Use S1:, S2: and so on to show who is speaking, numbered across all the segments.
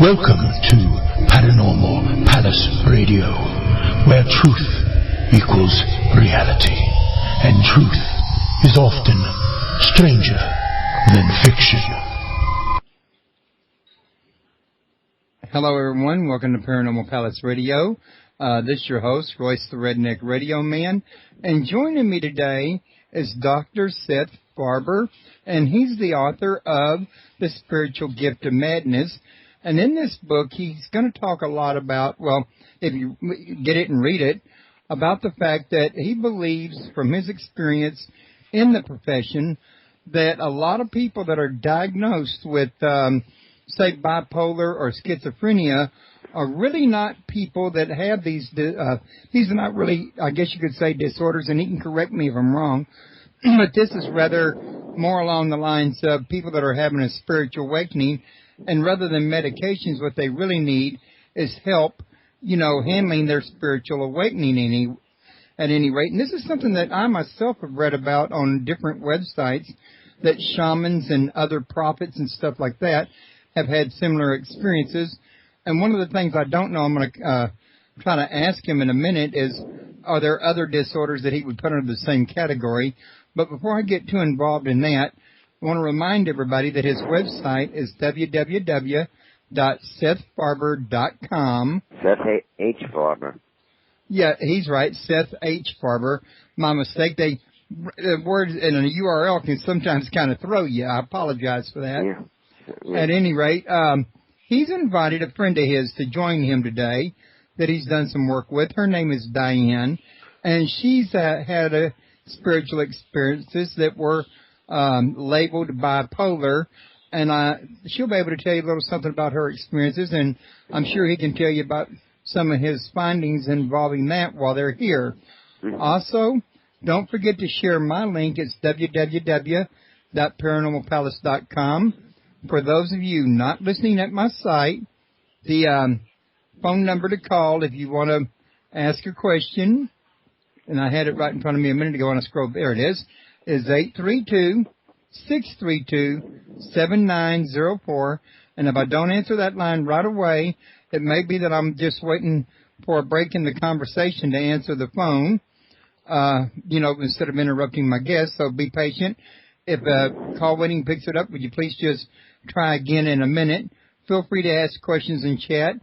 S1: Welcome to Paranormal Palace Radio, where truth equals reality, and truth is often stranger than fiction.
S2: Hello everyone, welcome to Paranormal Palace Radio. This is your host, Royce the Redneck Radio Man, and joining me today is Dr. Seth Farber, and he's the author of The Spiritual Gift of Madness. And in this book, he's going to talk a lot about, well, if you get it and read it, about the fact that he believes from his experience in the profession that a lot of people that are diagnosed with, say, bipolar or schizophrenia are really not people that have these are not really, I guess you could say, disorders, and he can correct me if I'm wrong, but this is rather more along the lines of people that are having a spiritual awakening. And rather than medications, what they really need is help, handling their spiritual awakening at any rate. And this is something that I myself have read about on different websites, that shamans and other prophets and stuff like that have had similar experiences. And one of the things I don't know, I'm going to try to ask him in a minute, is are there other disorders that he would put under the same category? But before I get too involved in that, I want to remind everybody that his website is www.sethfarber.com.
S3: Seth H. Farber.
S2: Yeah, he's right, Seth H. Farber. My mistake. Words in a URL can sometimes kind of throw you. I apologize for that.
S3: Yeah.
S2: At any rate, he's invited a friend of his to join him today that he's done some work with. Her name is Diane, and she's had spiritual experiences that were labeled bipolar, and she'll be able to tell you a little something about her experiences, and I'm sure he can tell you about some of his findings involving that while they're here. Mm-hmm. Also, don't forget to share my link. It's www.paranormalpalace.com. For those of you not listening at my site, the phone number to call if you want to ask a question, and I had it right in front of me a minute ago, and I scrolled, there it is 832-632-7904. And if I don't answer that line right away, it may be that I'm just waiting for a break in the conversation to answer the phone, instead of interrupting my guest. So be patient. If call waiting picks it up, would you please just try again in a minute? Feel free to ask questions in chat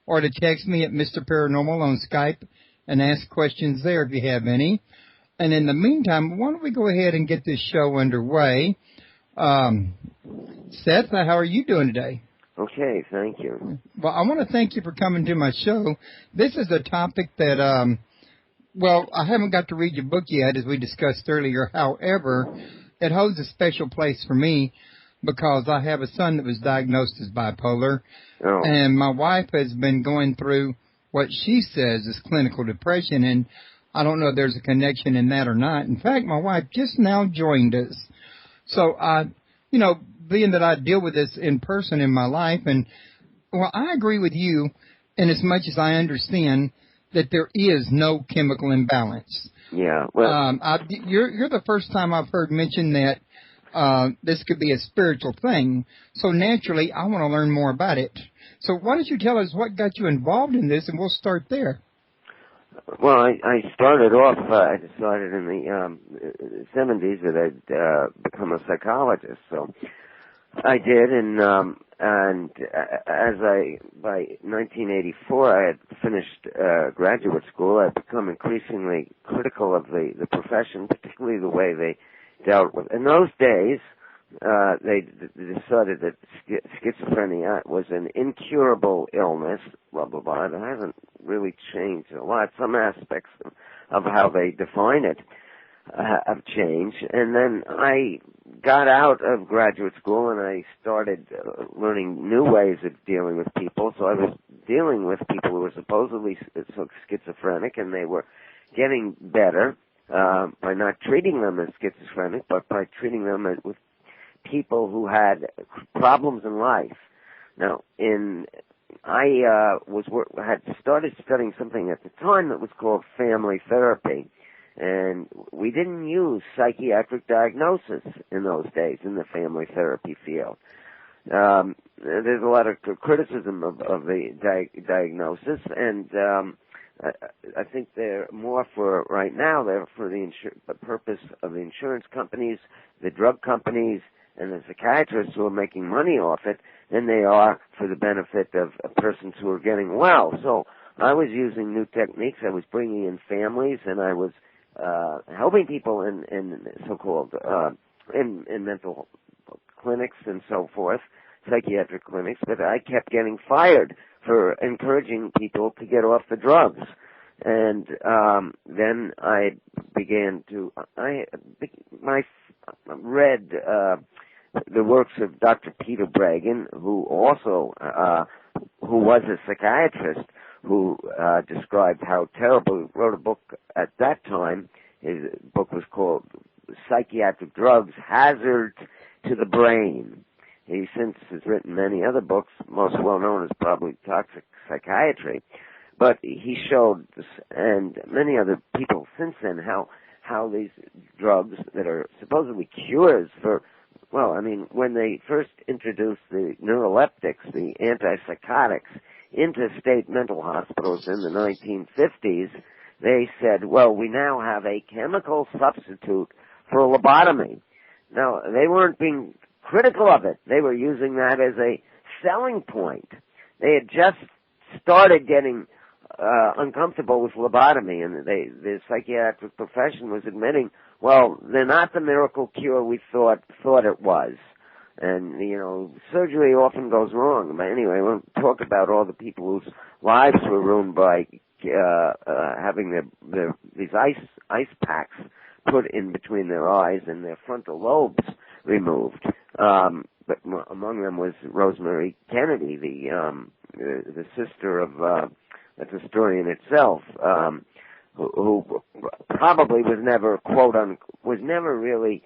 S2: or to text me at Mr. Paranormal on Skype and ask questions there if you have any. And in the meantime, why don't we go ahead and get this show underway? Seth, how are you doing today?
S3: Okay, thank you.
S2: Well, I want to thank you for coming to my show. This is a topic that, I haven't got to read your book yet, as we discussed earlier. However, it holds a special place for me because I have a son that was diagnosed as bipolar, and my wife has been going through what she says is clinical depression, and I don't know if there's a connection in that or not. In fact, my wife just now joined us. So, being that I deal with this in person in my life, and, I agree with you in as much as I understand that there is no chemical imbalance.
S3: Yeah, well...
S2: you're the first time I've heard mention that this could be a spiritual thing. So, naturally, I want to learn more about it. So, why don't you tell us what got you involved in this, and we'll start there.
S3: Well, I started off, I decided in the 70s that I'd become a psychologist, so I did, and by 1984 I had finished graduate school, I'd become increasingly critical of the profession, particularly the way they dealt with. In those days, they decided that schizophrenia was an incurable illness, blah, blah, blah. It hasn't really changed a lot. Some aspects of how they define it have changed. And then I got out of graduate school and I started learning new ways of dealing with people. So I was dealing with people who were supposedly schizophrenic, and they were getting better by not treating them as schizophrenic, but by treating them with people who had problems in life. Now, I had started studying something at the time that was called family therapy, and we didn't use psychiatric diagnosis in those days in the family therapy field. there's a lot of criticism of the diagnosis, and I think they're more for right now. They're for the purpose of the insurance companies, the drug companies, and the psychiatrists who are making money off it than they are for the benefit of persons who are getting well. So I was using new techniques. I was bringing in families, and I was helping people in so-called in mental clinics and so forth, psychiatric clinics, but I kept getting fired for encouraging people to get off the drugs. And then I began to, I read the works of Dr. Peter Bregan, who also, who was a psychiatrist, who described how terrible, wrote a book at that time. His book was called Psychiatric Drugs, Hazard to the Brain. He since has written many other books, most well known as probably Toxic Psychiatry. But he showed, and many other people since then, how these drugs that are supposedly cures for, well, I mean, when they first introduced the neuroleptics, the antipsychotics, into state mental hospitals in the 1950s, they said, well, we now have a chemical substitute for a lobotomy. Now, they weren't being critical of it. They were using that as a selling point. They had just started getting uncomfortable with lobotomy, and the psychiatric profession was admitting, well, they're not the miracle cure we thought it was. And, you know, surgery often goes wrong. But anyway, we'll talk about all the people whose lives were ruined by having these ice packs put in between their eyes and their frontal lobes removed. But among them was Rosemary Kennedy, the sister of that's a story in itself, who probably was never was never really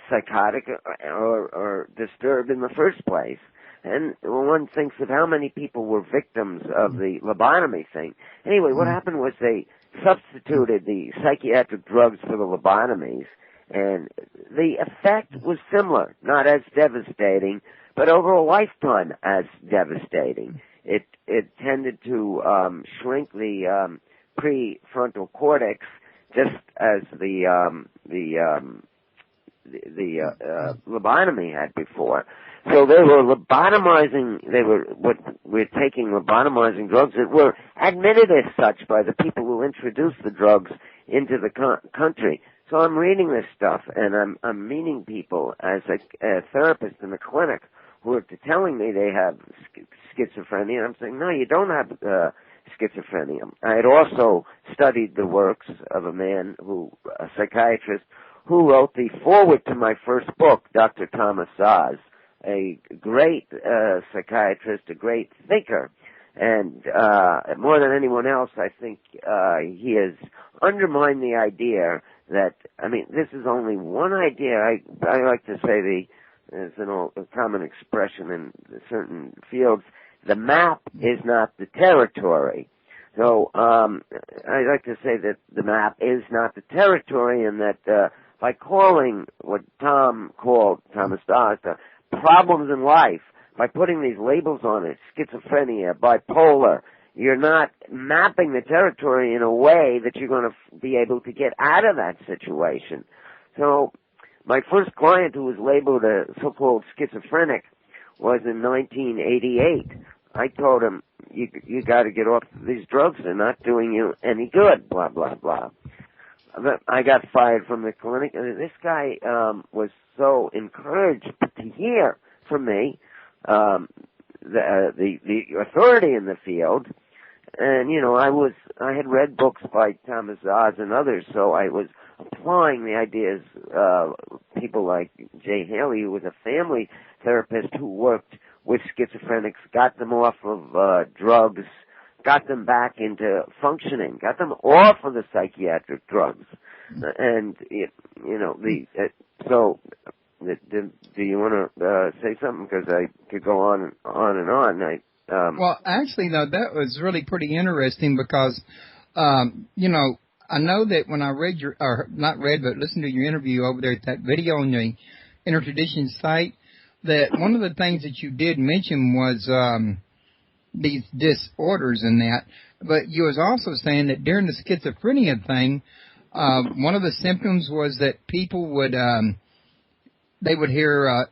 S3: psychotic or disturbed in the first place. And one thinks of how many people were victims of the lobotomy thing. Anyway, what happened was they substituted the psychiatric drugs for the lobotomies, and the effect was similar, not as devastating, but over a lifetime as devastating. It tended to shrink the prefrontal cortex, just as the lobotomy had before. So they were lobotomizing. We're taking lobotomizing drugs that were admitted as such by the people who introduced the drugs into the country. So I'm reading this stuff, and I'm meeting people as a therapist in a clinic who are telling me they have schizophrenia, and I'm saying, no, you don't have schizophrenia. I had also studied the works of a man a psychiatrist, who wrote the foreword to my first book, Dr. Thomas Oz, a great psychiatrist, a great thinker, and more than anyone else, I think he has undermined the idea that, I mean, this is only one idea. I like to say there's a common expression in certain fields, the map is not the territory. So I like to say that the map is not the territory, and that by calling what Thomas Oz, problems in life, by putting these labels on it, schizophrenia, bipolar, you're not mapping the territory in a way that you're going to be able to get out of that situation. So my first client who was labeled a so-called schizophrenic was in 1988. I told him, you got to get off these drugs. They're not doing you any good, blah, blah, blah. I got fired from the clinic, and this guy was so encouraged to hear from me, the authority in the field. And, you know, I had read books by Thomas Oz and others, so I was applying the ideas of people like Jay Haley, who was a family therapist who worked with schizophrenics, got them off of drugs, got them back into functioning, got them off of the psychiatric drugs. And, so do you want to say something? Because I could go on and on.
S2: Well, actually, though, that was really pretty interesting because, I know that when I read listened to your interview over there at that video on the Inner Tradition site, that one of the things that you did mention was these disorders and that, but you was also saying that during the schizophrenia thing, one of the symptoms was that people would they would hear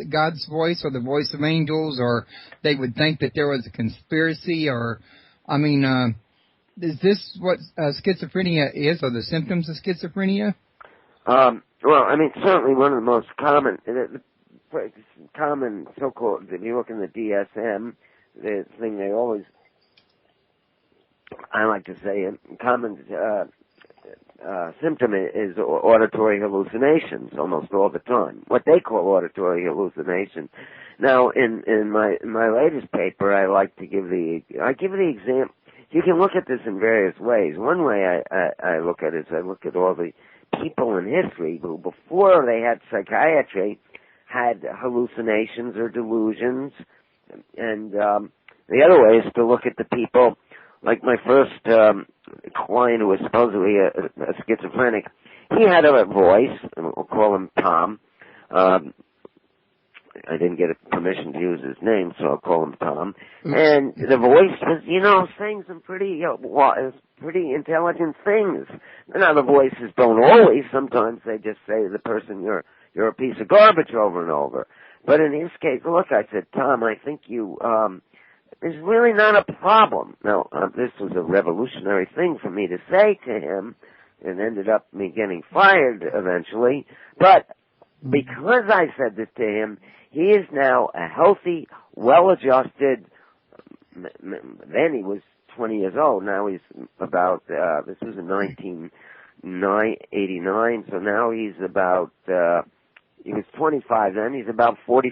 S2: God's voice or the voice of angels, or they would think that there was a conspiracy, or is this what schizophrenia is, or the symptoms of schizophrenia?
S3: Well, I mean, certainly one of the most common so-called, if you look in the DSM, the thing they always, I like to say, a common symptom is auditory hallucinations almost all the time. What they call auditory hallucination. Now, in my latest paper, I like to give the example. You can look at this in various ways. One way I look at it is I look at all the people in history who, before they had psychiatry, had hallucinations or delusions. And the other way is to look at the people, like my first client who was supposedly a schizophrenic. He had a voice, and we'll call him Tom. I didn't get permission to use his name, so I'll call him Tom. And the voice was, saying some pretty intelligent things. Now, the voices don't always. Sometimes they just say to the person, you're a piece of garbage over and over. But in his case, look, I said, Tom, I think you, there's really not a problem. Now, this was a revolutionary thing for me to say to him, and ended up me getting fired eventually. But because I said this to him, he is now a healthy, well-adjusted, then he was 20 years old. Now he's about, this was in 1989, so now he's about, he was 25 then, he's about 5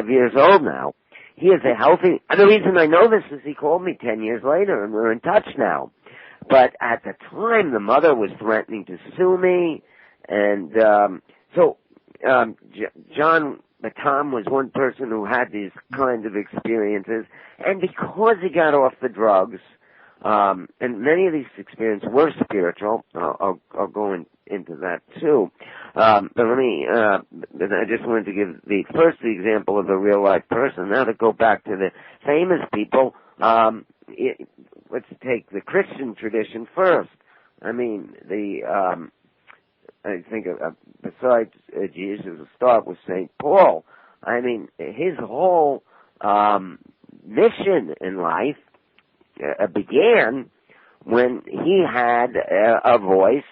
S3: years old now. He is a healthy, and the reason I know this is he called me 10 years later, and we're in touch now. But at the time, the mother was threatening to sue me, and Tom was one person who had these kinds of experiences, and because he got off the drugs, and many of these experiences were spiritual, I'll go into that too. But I just wanted to give the example of a real life person. Now to go back to the famous people, let's take the Christian tradition first. I mean, I think besides Jesus, we'll start with St. Paul. I mean, his whole mission in life began when he had a voice,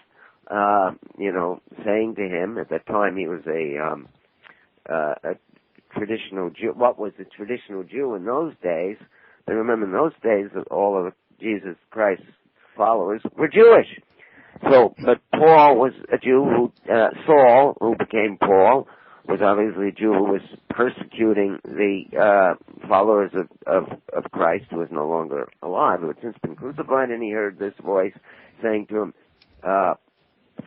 S3: saying to him, at that time he was a traditional Jew. What was a traditional Jew in those days? And remember, in those days, all of Jesus Christ's followers were Jewish. So, but Paul was a Jew who, Saul, who became Paul, was obviously a Jew who was persecuting the followers of Christ, who was no longer alive, who had since been crucified, and he heard this voice saying to him,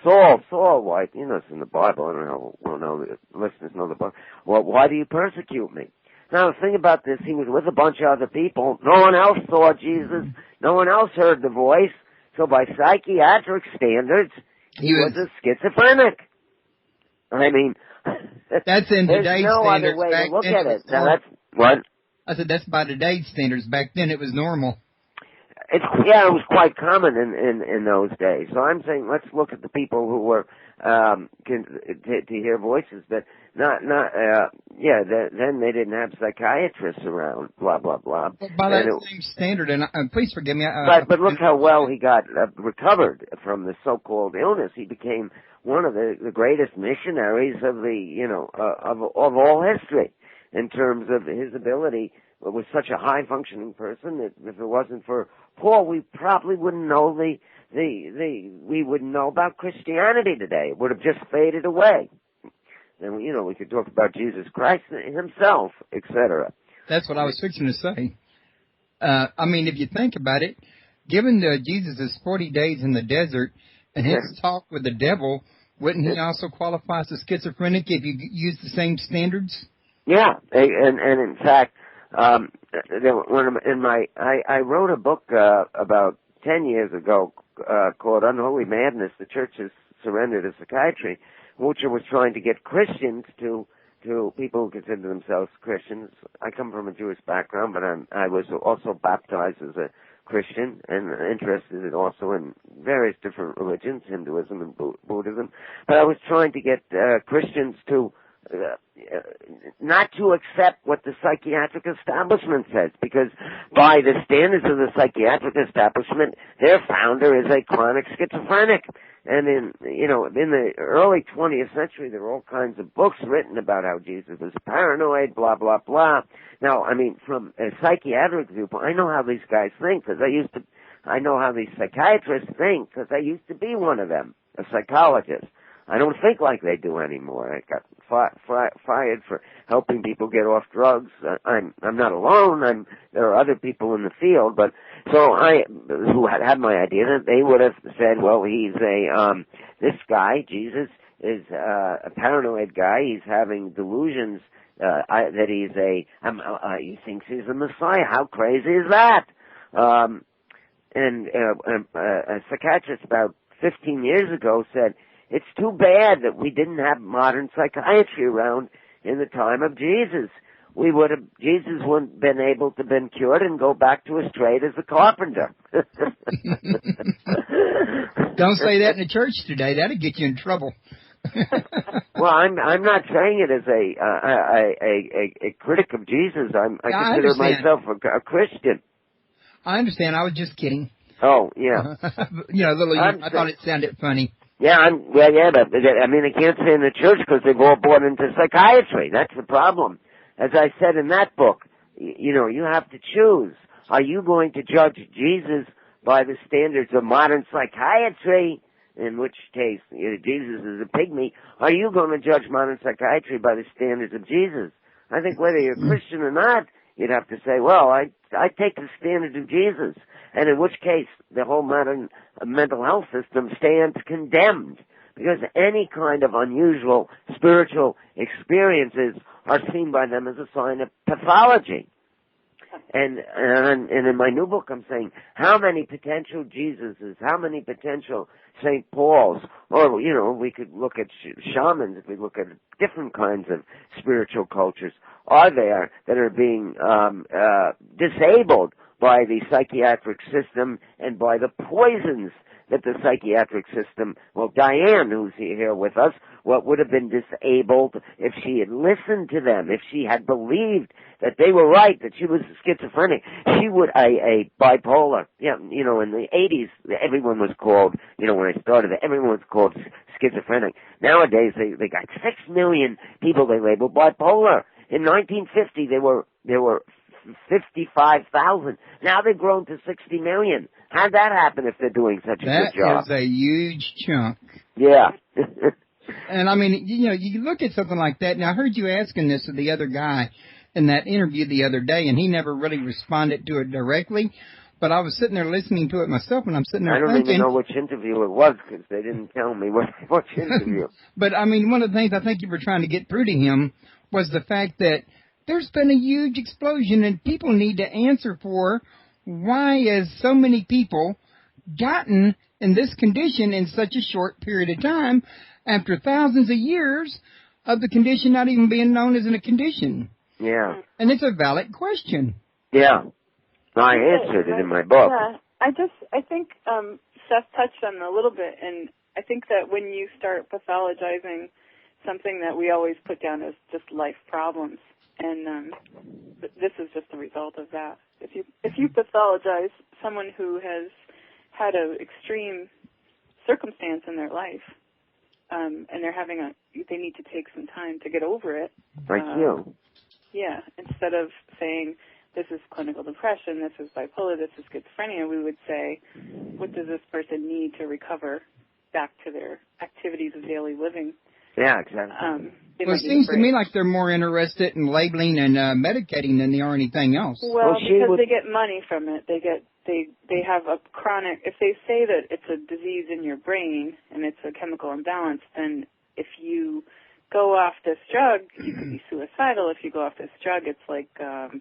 S3: Saul, why, it's in the Bible, I don't know, the listeners know the Bible, well, why do you persecute me? Now, the thing about this, he was with a bunch of other people, no one else saw Jesus, no one else heard the voice, so by psychiatric standards, he was a schizophrenic. I mean,
S2: that's in today's
S3: there's no
S2: standards.
S3: other way
S2: back
S3: to look
S2: then
S3: at it. Now,
S2: normal.
S3: that's what?
S2: I said that's by today's standards. Back then, it was normal.
S3: It was quite common in those days. So I'm saying let's look at the people who were to hear voices, but then they didn't have psychiatrists around. Blah blah blah.
S2: But by that same standard, and please forgive me.
S3: But look how well he got recovered from the so-called illness. He became one of the greatest missionaries of of all history in terms of his ability. Was such a high-functioning person that if it wasn't for Paul, we probably wouldn't know we wouldn't know about Christianity today. It would have just faded away. And we could talk about Jesus Christ himself, etc.
S2: That's what I was fixing to say. If you think about it, given Jesus' 40 days in the desert and his talk with the devil, wouldn't he also qualify as a schizophrenic if you use the same standards? Yeah,
S3: and in fact, I wrote a book about 10 years ago called Unholy Madness, The Church Has Surrendered to Psychiatry, which was trying to get Christians to to people who consider themselves Christians. I come from a Jewish background, but I was also baptized as a Christian and interested also in various different religions, Hinduism and Buddhism. But I was trying to get Christians to not to accept what the psychiatric establishment says, because by the standards of the psychiatric establishment, their founder is a chronic schizophrenic. And in the early 20th century, there were all kinds of books written about how Jesus was paranoid, blah, blah, blah. Now, I mean, from a psychiatric viewpoint, I know how these guys think, because I know how these psychiatrists think, because I used to be one of them, a psychologist. I don't think like they do anymore. I got fired for helping people get off drugs. I'm not alone. There are other people in the field, but so who had my idea, that they would have said, well, he's this guy, Jesus, is a paranoid guy. He's having delusions that he thinks he's a Messiah. How crazy is that? And a psychiatrist about 15 years ago said, it's too bad that we didn't have modern psychiatry around in the time of Jesus. Jesus wouldn't have been able to been cured and go back to his trade as a carpenter.
S2: Don't say that in the church today. That'll get you in trouble.
S3: Well, I'm not saying it as a critic of Jesus. I consider myself a Christian.
S2: I understand. I was just kidding.
S3: Oh, yeah.
S2: I thought it sounded funny.
S3: Yeah, but I mean, they can't say in the church because they've all bought into psychiatry. That's the problem. As I said in that book, you have to choose. Are you going to judge Jesus by the standards of modern psychiatry, in which case Jesus is a pygmy? Are you going to judge modern psychiatry by the standards of Jesus? I think whether you're a Christian or not, you'd have to say, well, I take the standards of Jesus. And in which case, the whole modern mental health system stands condemned, because any kind of unusual spiritual experiences are seen by them as a sign of pathology. And in my new book, I'm saying how many potential Jesuses, how many potential St. Pauls, or, we could look at shamans, if we look at different kinds of spiritual cultures, are there that are being disabled by the psychiatric system and by the poisons that the psychiatric system, well, Diane, who's here with us, what would have been disabled if she had listened to them, if she had believed that they were right, that she was schizophrenic. She would, a bipolar. Yeah, in the 80s, everyone was called, when I started, everyone was called schizophrenic. Nowadays, they got 6 million people they labeled bipolar. In 1950, there were 55,000. Now they've grown to 60 million. How'd that happen if they're doing such a good job?
S2: That is a huge chunk.
S3: Yeah.
S2: And I mean, you look at something like that. Now, I heard you asking this of the other guy in that interview the other day, and he never really responded to it directly. But I was sitting there listening to it myself, and I'm sitting there thinking... I don't even
S3: know which interview it was, because they didn't tell me which interview.
S2: But, I mean, one of the things I think you were trying to get through to him was the fact that there's been a huge explosion, and people need to answer for why has so many people gotten in this condition in such a short period of time after thousands of years of the condition not even being known as a condition.
S3: Yeah.
S2: And it's a valid question.
S3: Yeah. I answered it in my book.
S4: Yeah. I think Seth touched on it a little bit, and I think that when you start pathologizing something that we always put down as just life problems, and this is just a result of that. If you pathologize someone who has had an extreme circumstance in their life, and they need to take some time to get over it.
S3: Like you.
S4: Yeah. Instead of saying this is clinical depression, this is bipolar, this is schizophrenia, we would say, what does this person need to recover back to their activities of daily living?
S3: Yeah, exactly.
S2: Well, it seems to me like they're more interested in labeling and medicating than they are anything else.
S4: Well, because they get money from it. They have a chronic, if they say that it's a disease in your brain and it's a chemical imbalance, then if you go off this drug, you could be suicidal. If you go off this drug, it's like insulin.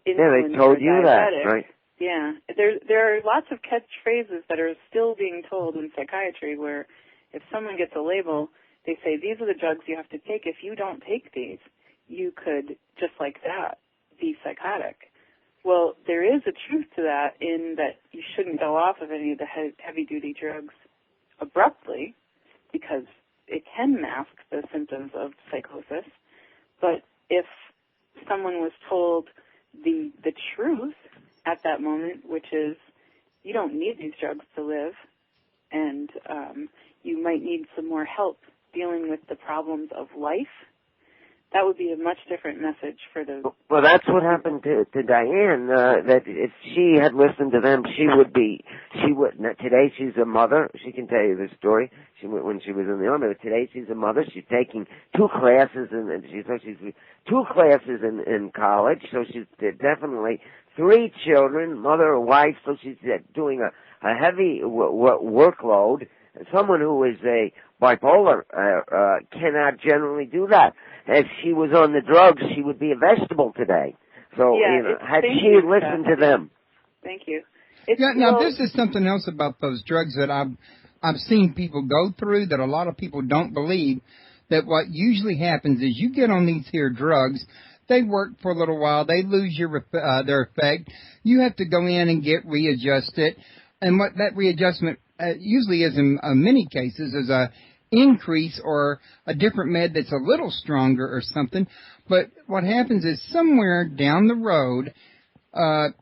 S3: Yeah, they told you that, right?
S4: Yeah. There are lots of catchphrases that are still being told in psychiatry where if someone gets a label, they say, these are the drugs you have to take. If you don't take these, you could, just like that, be psychotic. Well, there is a truth to that in that you shouldn't go off of any of the heavy-duty drugs abruptly because it can mask the symptoms of psychosis. But if someone was told the truth at that moment, which is you don't need these drugs to live, and you might need some more help dealing with the problems of life, that would be a much different message for the...
S3: Well, that's what happened to Diane, that if she had listened to them, she would... Today she's a mother. She can tell you the story when she was in the army. But today she's a mother. She's taking 2 classes, and she's 2 classes in college, so she's definitely 3 children, mother, a wife, so she's doing a heavy workload. Someone who is a bipolar cannot generally do that. If she was on the drugs, she would be a vegetable today. So, had she listened to them.
S4: Thank you.
S2: Now, this is something else about those drugs that I've seen people go through that a lot of people don't believe, that what usually happens is you get on these here drugs, they work for a little while, they lose their effect, you have to go in and get readjusted, and what that readjustment usually is in many cases is a increase or a different med that's a little stronger or something. But what happens is somewhere down the road,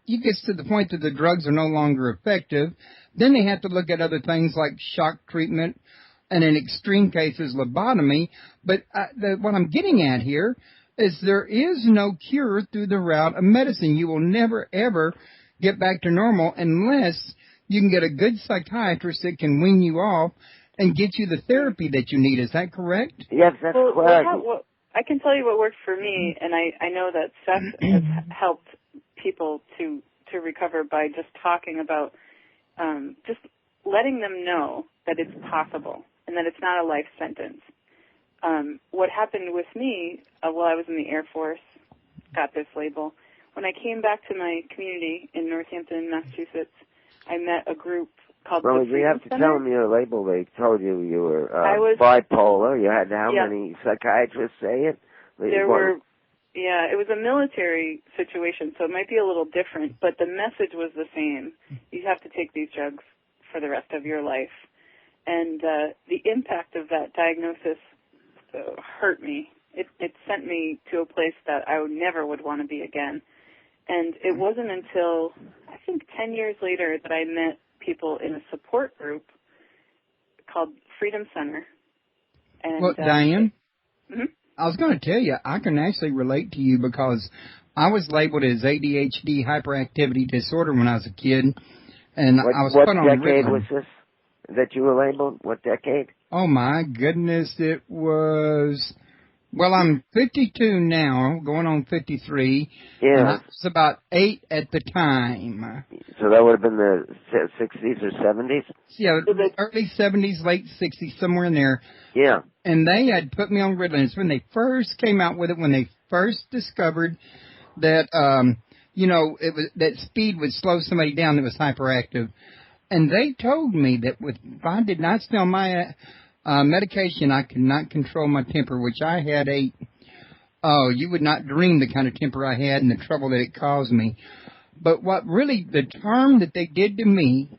S2: you get to the point that the drugs are no longer effective. Then they have to look at other things like shock treatment and in extreme cases lobotomy. But what I'm getting at here is there is no cure through the route of medicine. You will never, ever get back to normal unless you can get a good psychiatrist that can wean you off and get you the therapy that you need. Is that correct?
S3: Yes, that's correct.
S4: I can tell you what worked for me, and I know that Seth has helped people to recover by just talking about just letting them know that it's possible and that it's not a life sentence. What happened with me while I was in the Air Force, got this label, when I came back to my community in Northampton, Massachusetts, I met a group called the Freedom
S3: you have to
S4: Center.
S3: tell them your label. They told you were bipolar. You had how many psychiatrists say it?
S4: There were, it was a military situation, so it might be a little different, but the message was the same. You have to take these drugs for the rest of your life. And the impact of that diagnosis hurt me. It sent me to a place that I never would want to be again. And it wasn't until, I think, 10 years later that I met people in a support group called Freedom Center. And,
S2: well, Diane,
S4: mm-hmm.
S2: I was going to tell you, I can actually relate to you because I was labeled as ADHD hyperactivity disorder when I was a kid, and I was put on
S3: What decade was this that you were labeled? What decade?
S2: Oh, my goodness, it was... Well, I'm 52 now, going on 53.
S3: Yeah.
S2: And I was about 8 at the time.
S3: So that would have been the 60s or 70s?
S2: Yeah, early 70s, late 60s, somewhere in there.
S3: Yeah.
S2: And they had put me on Ritalin. It's when they first came out with it, when they first discovered that, that speed would slow somebody down that was hyperactive. And they told me that if I did not stay on my medication, I could not control my temper, which I had you would not dream the kind of temper I had and the trouble that it caused me. But what really, the term that they did to me,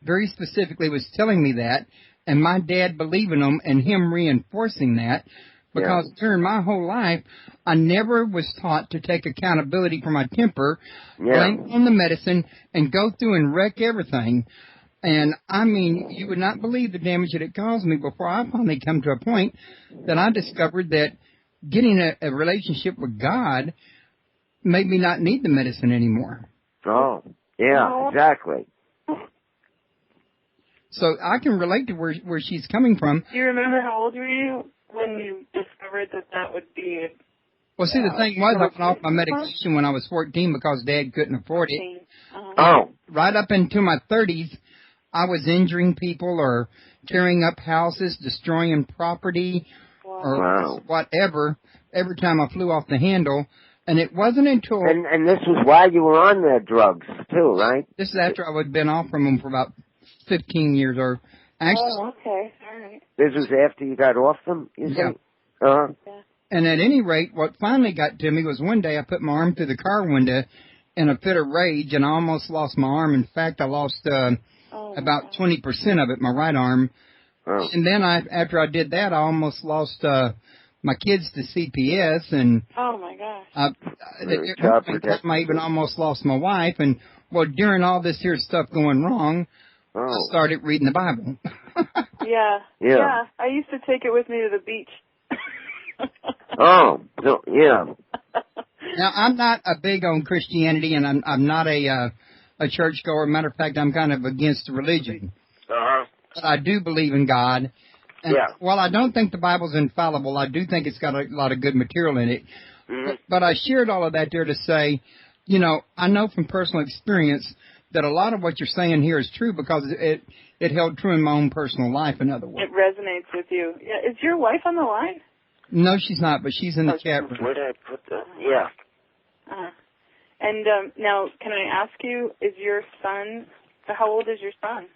S2: very specifically, was telling me that, and my dad believing them and him reinforcing that, because during my whole life, I never was taught to take accountability for my temper, blame on the medicine, and go through and wreck everything. And, I mean, you would not believe the damage that it caused me before I finally come to a point that I discovered that getting a relationship with God made me not need the medicine anymore.
S3: Oh, yeah, exactly.
S2: So I can relate to where she's coming from.
S4: Do you remember how old were you when you discovered that would be...
S2: Well, see, the thing was, I went off my medication when I was 14 because Dad couldn't afford it.
S3: Oh.
S2: Right up into my 30s, I was injuring people or tearing up houses, destroying property, or whatever, every time I flew off the handle. And it wasn't until... And
S3: this was while you were on the drugs, too, right?
S2: This is after I had been off from them for about 15 years, or Actually,
S4: Oh, okay. All right.
S3: This was after you got off them, you
S2: yeah.
S3: say? Uh-huh.
S4: Yeah.
S2: And at any rate, what finally got to me was one day I put my arm through the car window in a fit of rage, and I almost lost my arm. In fact, I lost about 20% of it, my right arm.
S3: Oh.
S2: And then after I did that, I almost lost my kids to CPS, and
S4: Oh, my gosh.
S3: Child
S2: I even almost lost my wife. And, well, during all this here stuff going wrong, I started reading the Bible.
S4: Yeah. I used to take it with me to the beach.
S3: Oh, no, yeah.
S2: Now, I'm not a big on Christianity, and I'm not a churchgoer. Matter of fact, I'm kind of against religion.
S3: Uh-huh.
S2: But I do believe in God. And while I don't think the Bible's infallible, I do think it's got a lot of good material in it.
S3: Mm-hmm.
S2: But I shared all of that there to say, you know, I know from personal experience that a lot of what you're saying here is true because it held true in my own personal life, in other words.
S4: It resonates with you. Yeah. Is your wife on the line?
S2: No, she's not, but she's in the chat room.
S3: Where did I put the... Yeah.
S4: And now, can I ask you, is your son, how old is your son?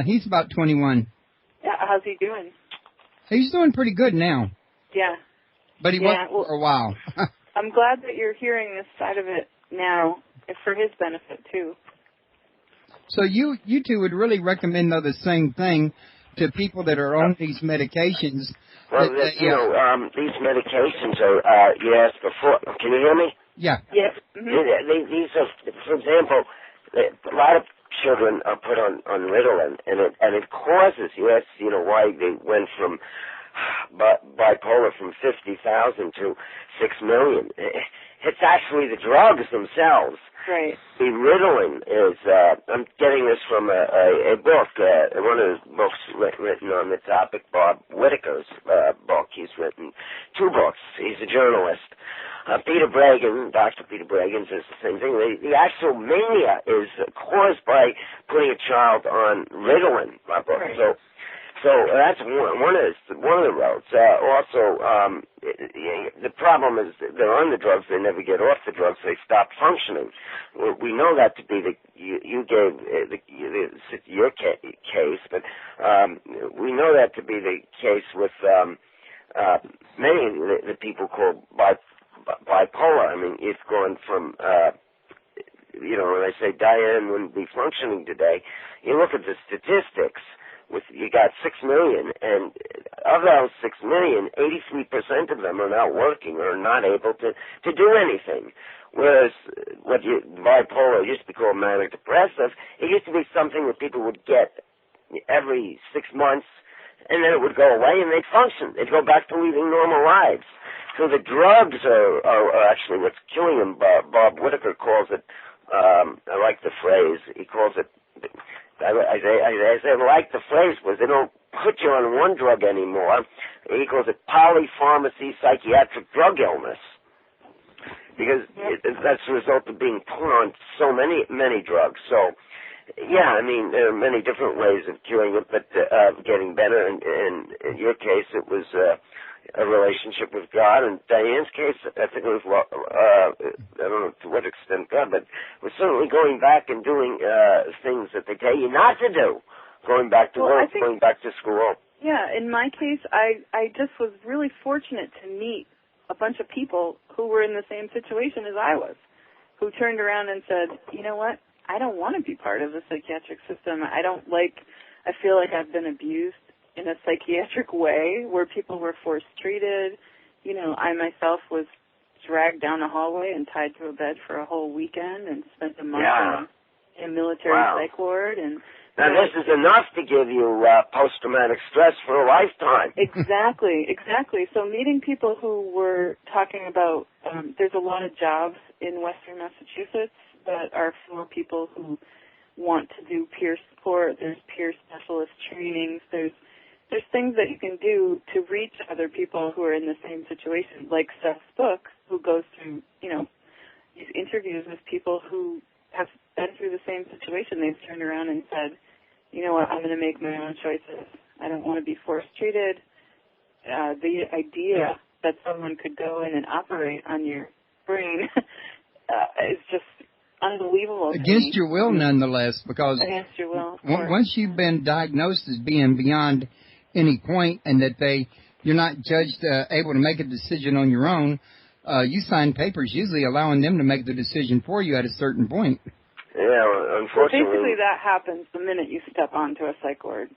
S2: He's about 21.
S4: Yeah, how's he doing?
S2: He's doing pretty good now.
S4: Yeah.
S2: But he wasn't for a while.
S4: I'm glad that you're hearing this side of it now, for his benefit, too.
S2: So you two would really recommend, though, the same thing to people that are on these medications.
S3: Well, these medications are, you asked before. Can you hear me?
S2: Yeah.
S4: Yes. Mm-hmm.
S3: These are, for example, a lot of children are put on Ritalin, and it causes, you asked, why they went from bipolar from 50,000 to 6 million. It's actually the drugs themselves.
S4: Right.
S3: The Ritalin is, I'm getting this from a book, one of his books written on the topic, Bob Whitaker's book. He's written 2 books. He's a journalist. Peter Bregan, Dr. Peter Bregan says the same thing. The actual mania is caused by putting a child on Ritalin, my book.
S4: Right.
S3: So that's one of the roads. Also, the problem is they're on the drugs. They never get off the drugs. They stop functioning. We know that to be you gave your case, but we know that to be the case with many of the people called bipolar. I mean, it's gone from when I say Diane wouldn't be functioning today, you look at the statistics. You got 6 million, and of those 6 million, 83% of them are not working or not able to do anything. Whereas bipolar used to be called manic depressive, it used to be something that people would get every 6 months, and then it would go away and they'd function. They'd go back to leading normal lives. So the drugs are actually what's killing them. Bob Whitaker calls it, I like the phrase, he calls it, I like the phrase was they don't put you on one drug anymore. He calls it polypharmacy psychiatric drug illness. Because that's the result of being put on so many drugs. So, yeah, I mean, there are many different ways of curing it, but getting better. And in your case, it was a relationship with God. In Diane's case, I think it was, I don't know to what extent God, but it was certainly going back and doing things that they tell you not to do. Going back to work, going back to school.
S4: Yeah, in my case, I just was really fortunate to meet a bunch of people who were in the same situation as I was, who turned around and said, you know what, I don't want to be part of the psychiatric system. I feel like I've been abused in a psychiatric way where people were force treated. I myself was dragged down a hallway and tied to a bed for a whole weekend and spent a month in a military psych ward. And
S3: now this is enough to give you post-traumatic stress for a lifetime.
S4: Exactly. So meeting people who were talking about, there's a lot of jobs in Western Massachusetts that are for people who want to do peer support. There's peer specialist trainings. There's things that you can do to reach other people who are in the same situation, like Seth's book, who goes through, these interviews with people who have been through the same situation. They've turned around and said, you know what, I'm going to make my own choices. I don't want to be force treated. The idea that someone could go in and operate on your brain is just unbelievable.
S2: Against your will, nonetheless, because
S4: against your will.
S2: Once you've been diagnosed as being beyond any point, and that you're not judged able to make a decision on your own, you sign papers usually allowing them to make the decision for you at a certain point.
S3: Yeah, unfortunately.
S4: Well, basically, that happens the minute you step onto a psych ward.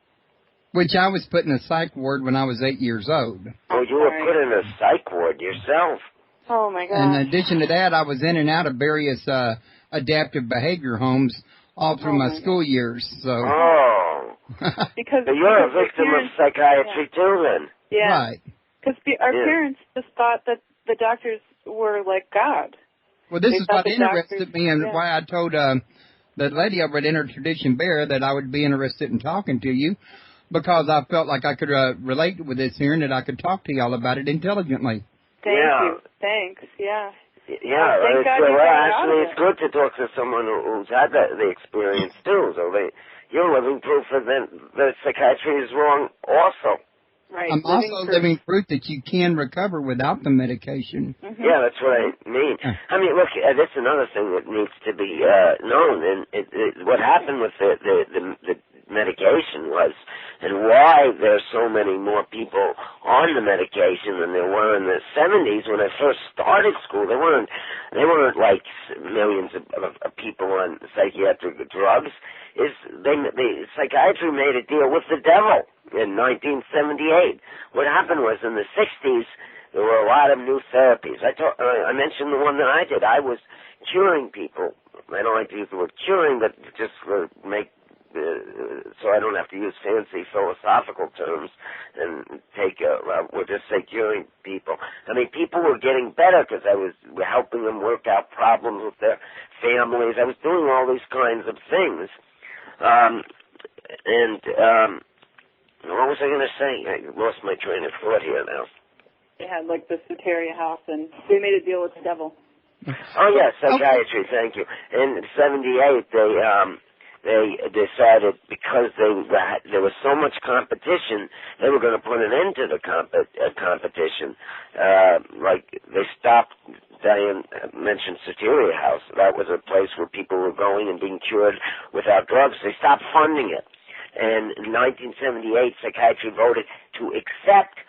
S2: Which I was put in a psych ward when I was 8 years old.
S3: Oh, you were put in a psych ward yourself.
S4: Oh, my God.
S2: In addition to that, I was in and out of various adaptive behavior homes all through my school years. So.
S3: Oh.
S4: Because
S3: so you're a victim of psychiatry too, then.
S4: Yeah.
S2: Right.
S4: Because our parents just thought that the doctors were like God.
S2: Well, this is what interested me, and why I told that lady over at Intertradition Bear that I would be interested in talking to you, because I felt like I could relate with this here and that I could talk to y'all about it intelligently.
S4: Thank you. Thanks. Yeah.
S3: Yeah, actually, it's good to talk to someone who's had the experience too. So you're living proof that psychiatry is wrong also.
S4: Right.
S2: I'm also living proof that you can recover without the medication.
S3: Mm-hmm. Yeah, that's what I mean. I mean, look, that's another thing that needs to be known. And what happened with the medication was, and why there's so many more people on the medication than there were in the 70s when I first started school. They weren't like millions of people on psychiatric drugs. Psychiatry made a deal with the devil in 1978. What happened was in the 60s there were a lot of new therapies. I mentioned the one that I did. I was curing people. I don't like to use the word curing, but just make so I don't have to use fancy philosophical terms and we'll just say curing people. I mean, people were getting better because I was helping them work out problems with their families. I was doing all these kinds of things. What was I going to say? I lost my train of thought here now.
S4: They had like the Soteria house, and they made a deal with the devil.
S3: Oh, yes, psychiatry, thank you. In 78, they decided because there was so much competition, they were going to put an end to the competition. Like they stopped. Diane mentioned Soteria House. That was a place where people were going and being cured without drugs. They stopped funding it. And in 1978, psychiatry voted to accept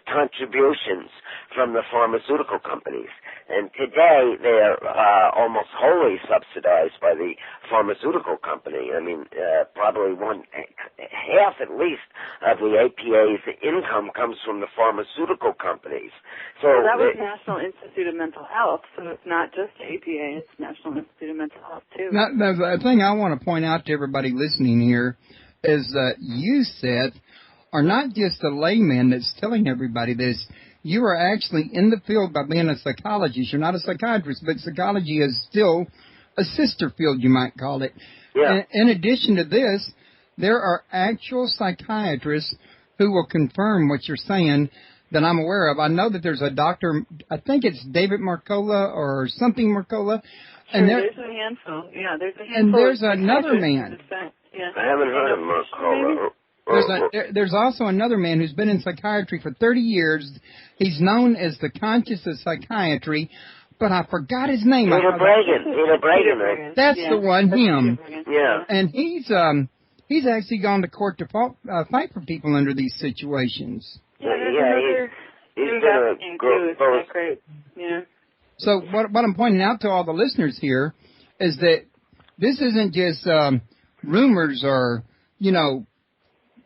S3: contributions from the pharmaceutical companies. And today, they're almost wholly subsidized by the pharmaceutical company. I mean, probably half at least of the APA's income comes from the pharmaceutical companies. So
S4: that was National Institute of Mental Health, so it's not just APA, it's National Institute of Mental Health, too.
S2: Now, the thing I want to point out to everybody listening here is that you, Seth, are not just a layman that's telling everybody this. You are actually in the field by being a psychologist. You're not a psychiatrist, but psychology is still a sister field, you might call it. Yeah. In addition to this, there are actual psychiatrists who will confirm what you're saying that I'm aware of. I know that there's a doctor, I think it's David Marcola or something Marcola.
S4: And there's a handful. Yeah, there's a handful.
S2: And there's another man.
S4: Yeah.
S3: I haven't heard of Marcola.
S2: There's also another man who's been in psychiatry for 30 years. He's known as the Conscious of Psychiatry, but I forgot his name.
S3: Peter Bregan.
S2: That's the one, him.
S3: Yeah.
S2: And he's actually gone to court to fight for people under these situations.
S3: He's been a great.
S4: Yeah.
S2: So what I'm pointing out to all the listeners here is that this isn't just rumors or,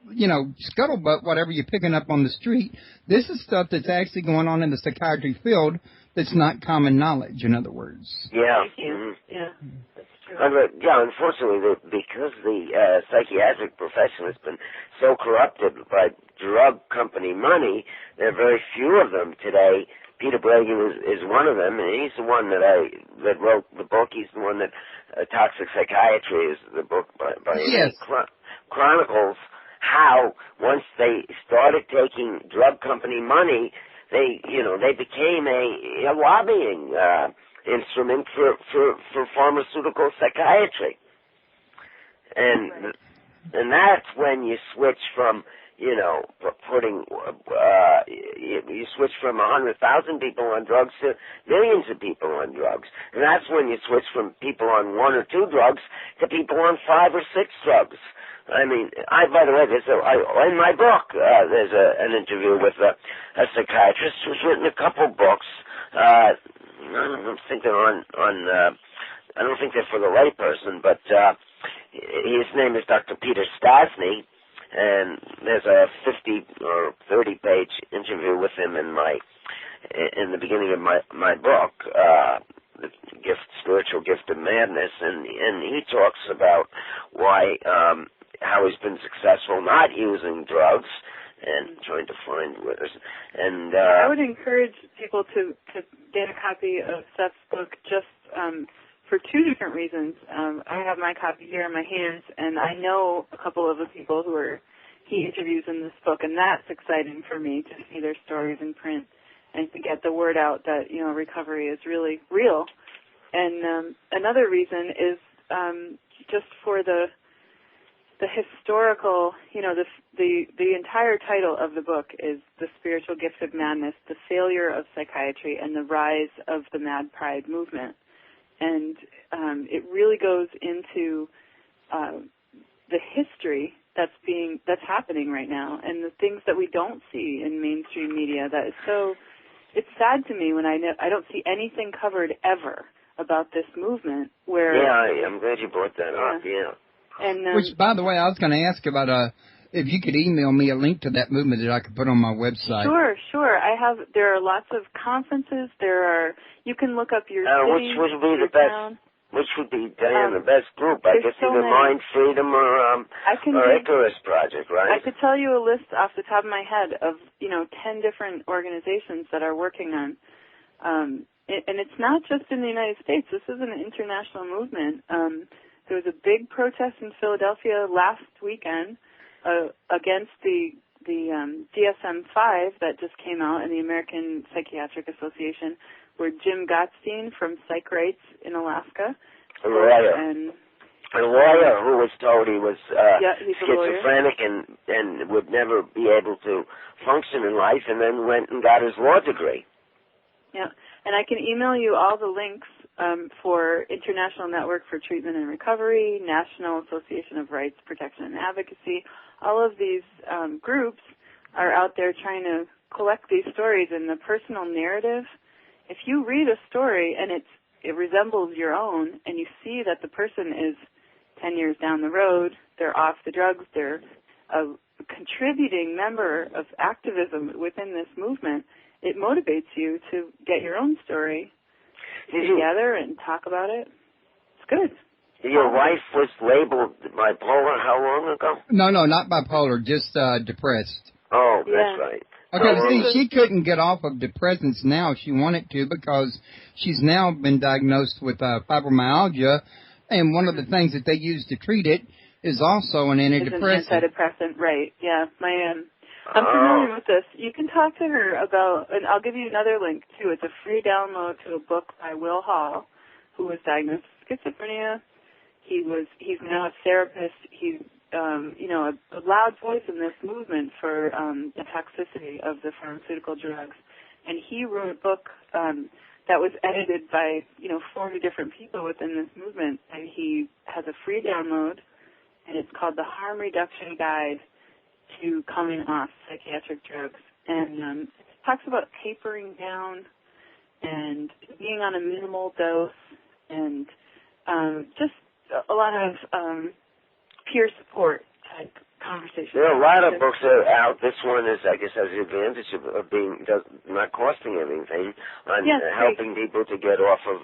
S2: scuttlebutt, whatever you're picking up on the street. This is stuff that's actually going on in the psychiatry field that's not common knowledge, in other words.
S3: Yeah.
S4: Mm-hmm. Yeah, that's true.
S3: Unfortunately, because the psychiatric profession has been so corrupted by drug company money, there are very few of them today. Peter Bregan is one of them, and he's the one that wrote the book. He's the one that Toxic Psychiatry is the book by
S2: yes.
S3: Chronicles how once they started taking drug company money, they became a lobbying instrument for pharmaceutical psychiatry, and that's when you switch from putting You switch from 100,000 people on drugs to millions of people on drugs. And that's when you switch from people on 1 or 2 drugs to people on 5 or 6 drugs. I mean, by the way, in my book, there's an interview with a psychiatrist who's written a couple books. I don't think they're I don't think they're for the layperson, but his name is Dr. Peter Stasny, and there's a 50 or 30-page interview with him in the beginning of my book, The Spiritual Gift of Madness, and he talks about why how he's been successful not using drugs and trying to find winners. And
S4: I would encourage people to get a copy of Seth's book just for 2 different reasons. I have my copy here in my hands, and I know a couple of the people he interviews in this book, and that's exciting for me to see their stories in print and to get the word out that, recovery is really real. And another reason is just for the historical, the entire title of the book is The Spiritual Gift of Madness, the Failure of Psychiatry and the Rise of the Mad Pride Movement. And it really goes into the history that's happening right now and the things that we don't see in mainstream media. That is it's sad to me when I don't see anything covered ever about this movement where...
S3: Yeah, I'm glad you brought that up, yeah.
S4: And,
S2: which, by the way, I was going to ask about if you could email me a link to that movement that I could put on my website.
S4: Sure. There are lots of conferences. You can look up your city,
S3: which would be the
S4: town.
S3: best? Which would be, Diane, the best group? I guess either Mind Freedom or Icarus Project, right?
S4: I could tell you a list off the top of my head of 10 different organizations that are working on. And it's not just in the United States. This is an international movement. There was a big protest in Philadelphia last weekend against the DSM-5 that just came out in the American Psychiatric Association, where Jim Gottstein from Psych Rights in Alaska.
S3: A lawyer who was told he was schizophrenic and would never be able to function in life, and then went and got his law degree.
S4: Yeah, and I can email you all the links for International Network for Treatment and Recovery, National Association of Rights Protection and Advocacy. All of these groups are out there trying to collect these stories in the personal narrative. If you read a story and it resembles your own, and you see that the person is 10 years down the road, they're off the drugs, they're a contributing member of activism within this movement, it motivates you to get your own story together and talk about it. It's good.
S3: Your wife was labeled bipolar how long ago?
S2: No, not bipolar, just depressed.
S3: Oh, that's right.
S2: Okay, see, she couldn't get off of depressants now if she wanted to because she's now been diagnosed with fibromyalgia, and one of the things that they use to treat it is also an antidepressant.
S4: It's an antidepressant, right, yeah. I'm familiar with this. You can talk to her about, and I'll give you another link, too. It's a free download to a book by Will Hall, who was diagnosed with schizophrenia. He's now a therapist. He's, a loud voice in this movement for the toxicity of the pharmaceutical drugs. And he wrote a book that was edited by, 40 different people within this movement. And he has a free download, and it's called The Harm Reduction Guide to Coming Off Psychiatric Drugs. And it talks about tapering down and being on a minimal dose and just a lot of peer support type conversations.
S3: There are a lot of books that are out. This one is, I guess, has the advantage of being not costing anything on helping people to get off of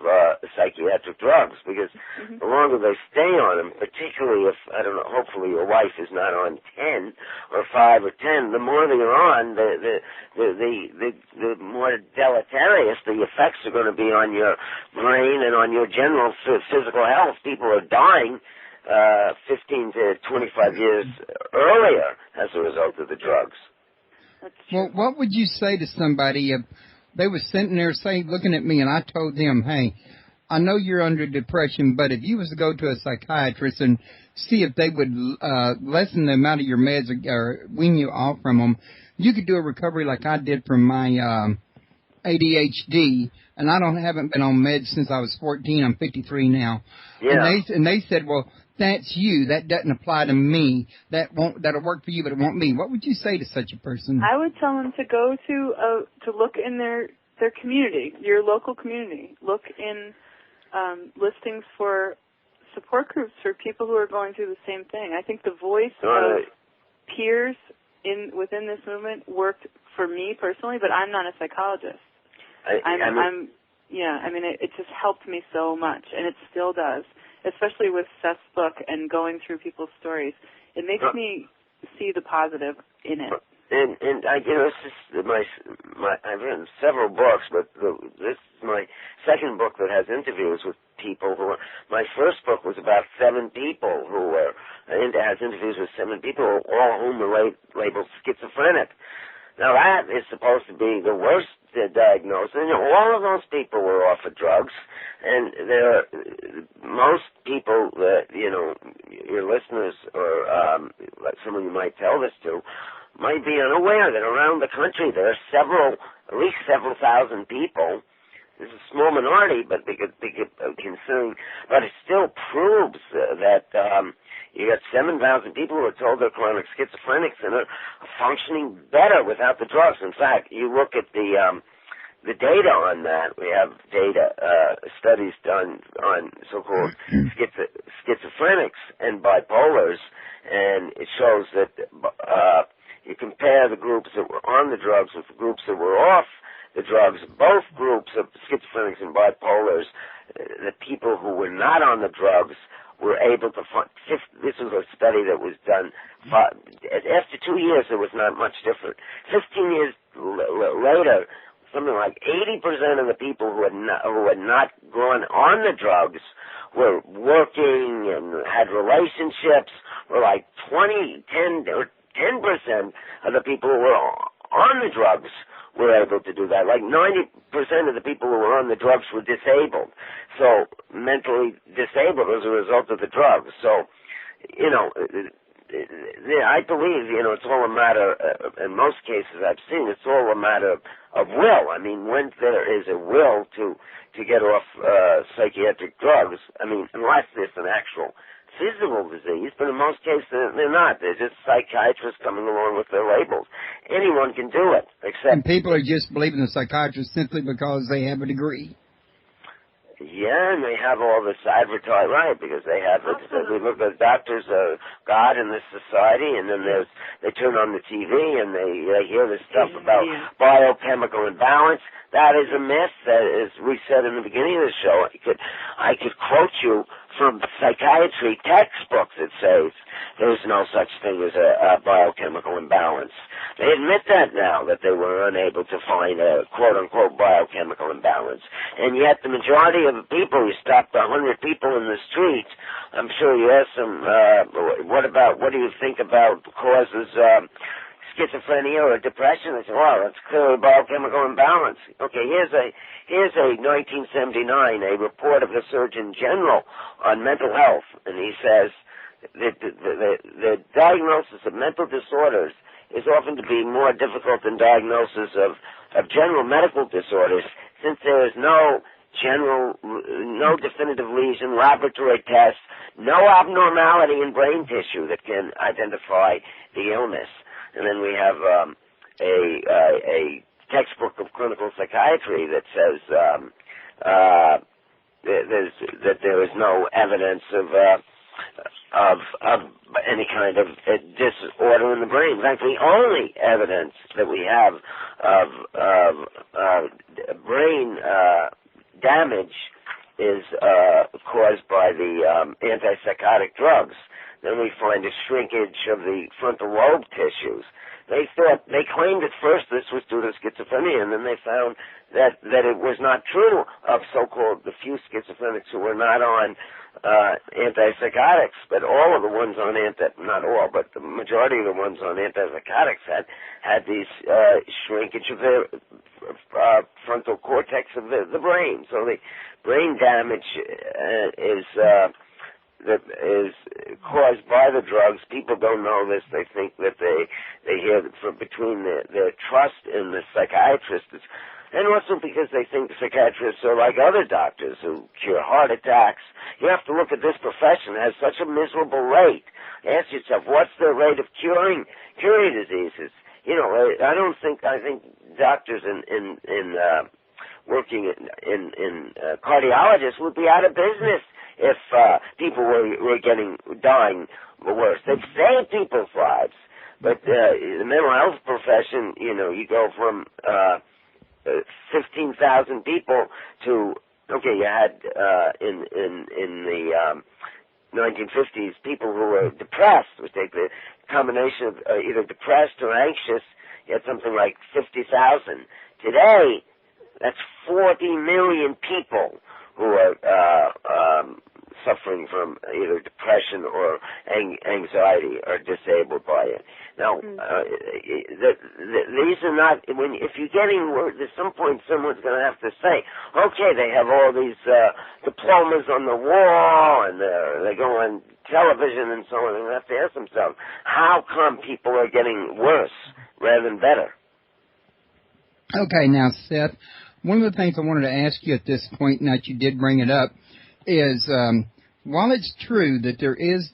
S3: psychiatric drugs, because the longer they stay on them, particularly if, I don't know, hopefully your wife is not on 10 or 5 or 10, the more they're on, the more deleterious the effects are going to be on your brain and on your general physical health. People are dying 15 to 25 years earlier as a result of the drugs.
S2: Well, what would you say to somebody if they were sitting there looking at me and I told them, hey, I know you're under depression, but if you was to go to a psychiatrist and see if they would lessen the amount of your meds or wean you off from them, you could do a recovery like I did from my ADHD, and haven't been on meds since I was 14. I'm 53 now.
S3: Yeah.
S2: And they said, well, that's you. That doesn't apply to me. That'll work for you, but it won't me. What would you say to such a person?
S4: I would tell them to go to look in their community, your local community. Look in listings for support groups for people who are going through the same thing. I think the voice of peers within this movement worked for me personally, but I'm not a psychologist. It just helped me so much, and it still does, especially with Seth's book and going through people's stories. It makes me see the positive in it.
S3: And this is I've written several books, but this is my second book that has interviews with people who are. My first book was about 7 people who were, has interviews with 7 people, all of whom were labeled schizophrenic. Now that is supposed to be the worst diagnosis. And all of those people were off of drugs, and most people that your listeners or someone you might tell this to might be unaware that around the country there are at least several thousand people. This is a small minority, but big concern. But it still proves that you got 7,000 people who are told they're chronic schizophrenics and are functioning better without the drugs. In fact, you look at the data on that. We have data, studies done on so-called schizophrenics and bipolars, and it shows that you compare the groups that were on the drugs with the groups that were off the drugs. Both groups of schizophrenics and bipolars, the people who were not on the drugs were able to find. This was a study that was done. After 2 years, it was not much different. 15 years later, something like 80% of the people who had not gone on the drugs were working and had relationships. Were like 10% of the people who were on the drugs were able to do that. Like 90% of the people who were on the drugs were disabled. So mentally disabled as a result of the drugs. So, I believe, it's all a matter, in most cases I've seen, it's all a matter of will. I mean, when there is a will to get off psychiatric drugs, unless there's an actual physical disease, but in most cases they're not. They're just psychiatrists coming along with their labels. Anyone can do it, except...
S2: And people are just believing the psychiatrist simply because they have a degree.
S3: Yeah, and they have all this advertised, right, because they have, we look at doctors, God in this society, and then they turn on the TV and they hear this stuff about biochemical imbalance. That is a myth, as we said in the beginning of the show. I could quote you from psychiatry textbooks that says there's no such thing as a biochemical imbalance. They admit that now, that they were unable to find a quote-unquote biochemical imbalance. And yet the majority of the people, you stopped 100 people in the street, I'm sure you asked them, what do you think about causes schizophrenia or depression? They say, well, that's clearly biochemical imbalance. Okay, here's a 1979, a report of the Surgeon General on mental health, and he says that the diagnosis of mental disorders is often to be more difficult than diagnosis of general medical disorders, since there is no definitive lesion, laboratory tests, no abnormality in brain tissue that can identify the illness. And then we have a textbook of clinical psychiatry that says that there is no evidence of any kind of disorder in the brain. In fact, the only evidence that we have of brain damage is caused by the antipsychotic drugs. Then we find a shrinkage of the frontal lobe tissues. They claimed at first this was due to schizophrenia, and then they found that it was not true of so-called the few schizophrenics who were not on antipsychotics, but all of the ones on not all, but the majority of the ones on antipsychotics had these shrinkage of the frontal cortex of the brain. So the brain damage is that is caused by the drugs. People don't know this. They think that they hear from between their trust in the psychiatrists, and also because they think psychiatrists are like other doctors who cure heart attacks. You have to look at this profession as such a miserable rate. Ask yourself, what's the rate of curing diseases? You know, I think doctors in working in cardiologists would be out of business if people were dying worse. They'd save people's lives. But the mental health profession, you know, you go from 15,000 people to, okay, you had in the 1950s people who were depressed. We take the combination of either depressed or anxious, you had something like 50,000. Today, that's 40 million people who are suffering from either depression or anxiety or disabled by it. Now, these are not, if you're getting word, at some point someone's going to have to say, okay, they have all these diplomas on the wall and they go on television and so on, and they have to ask themselves, how come people are getting worse rather than better?
S2: Okay, now, Seth, one of the things I wanted to ask you at this point, now that you did bring it up, is while it's true that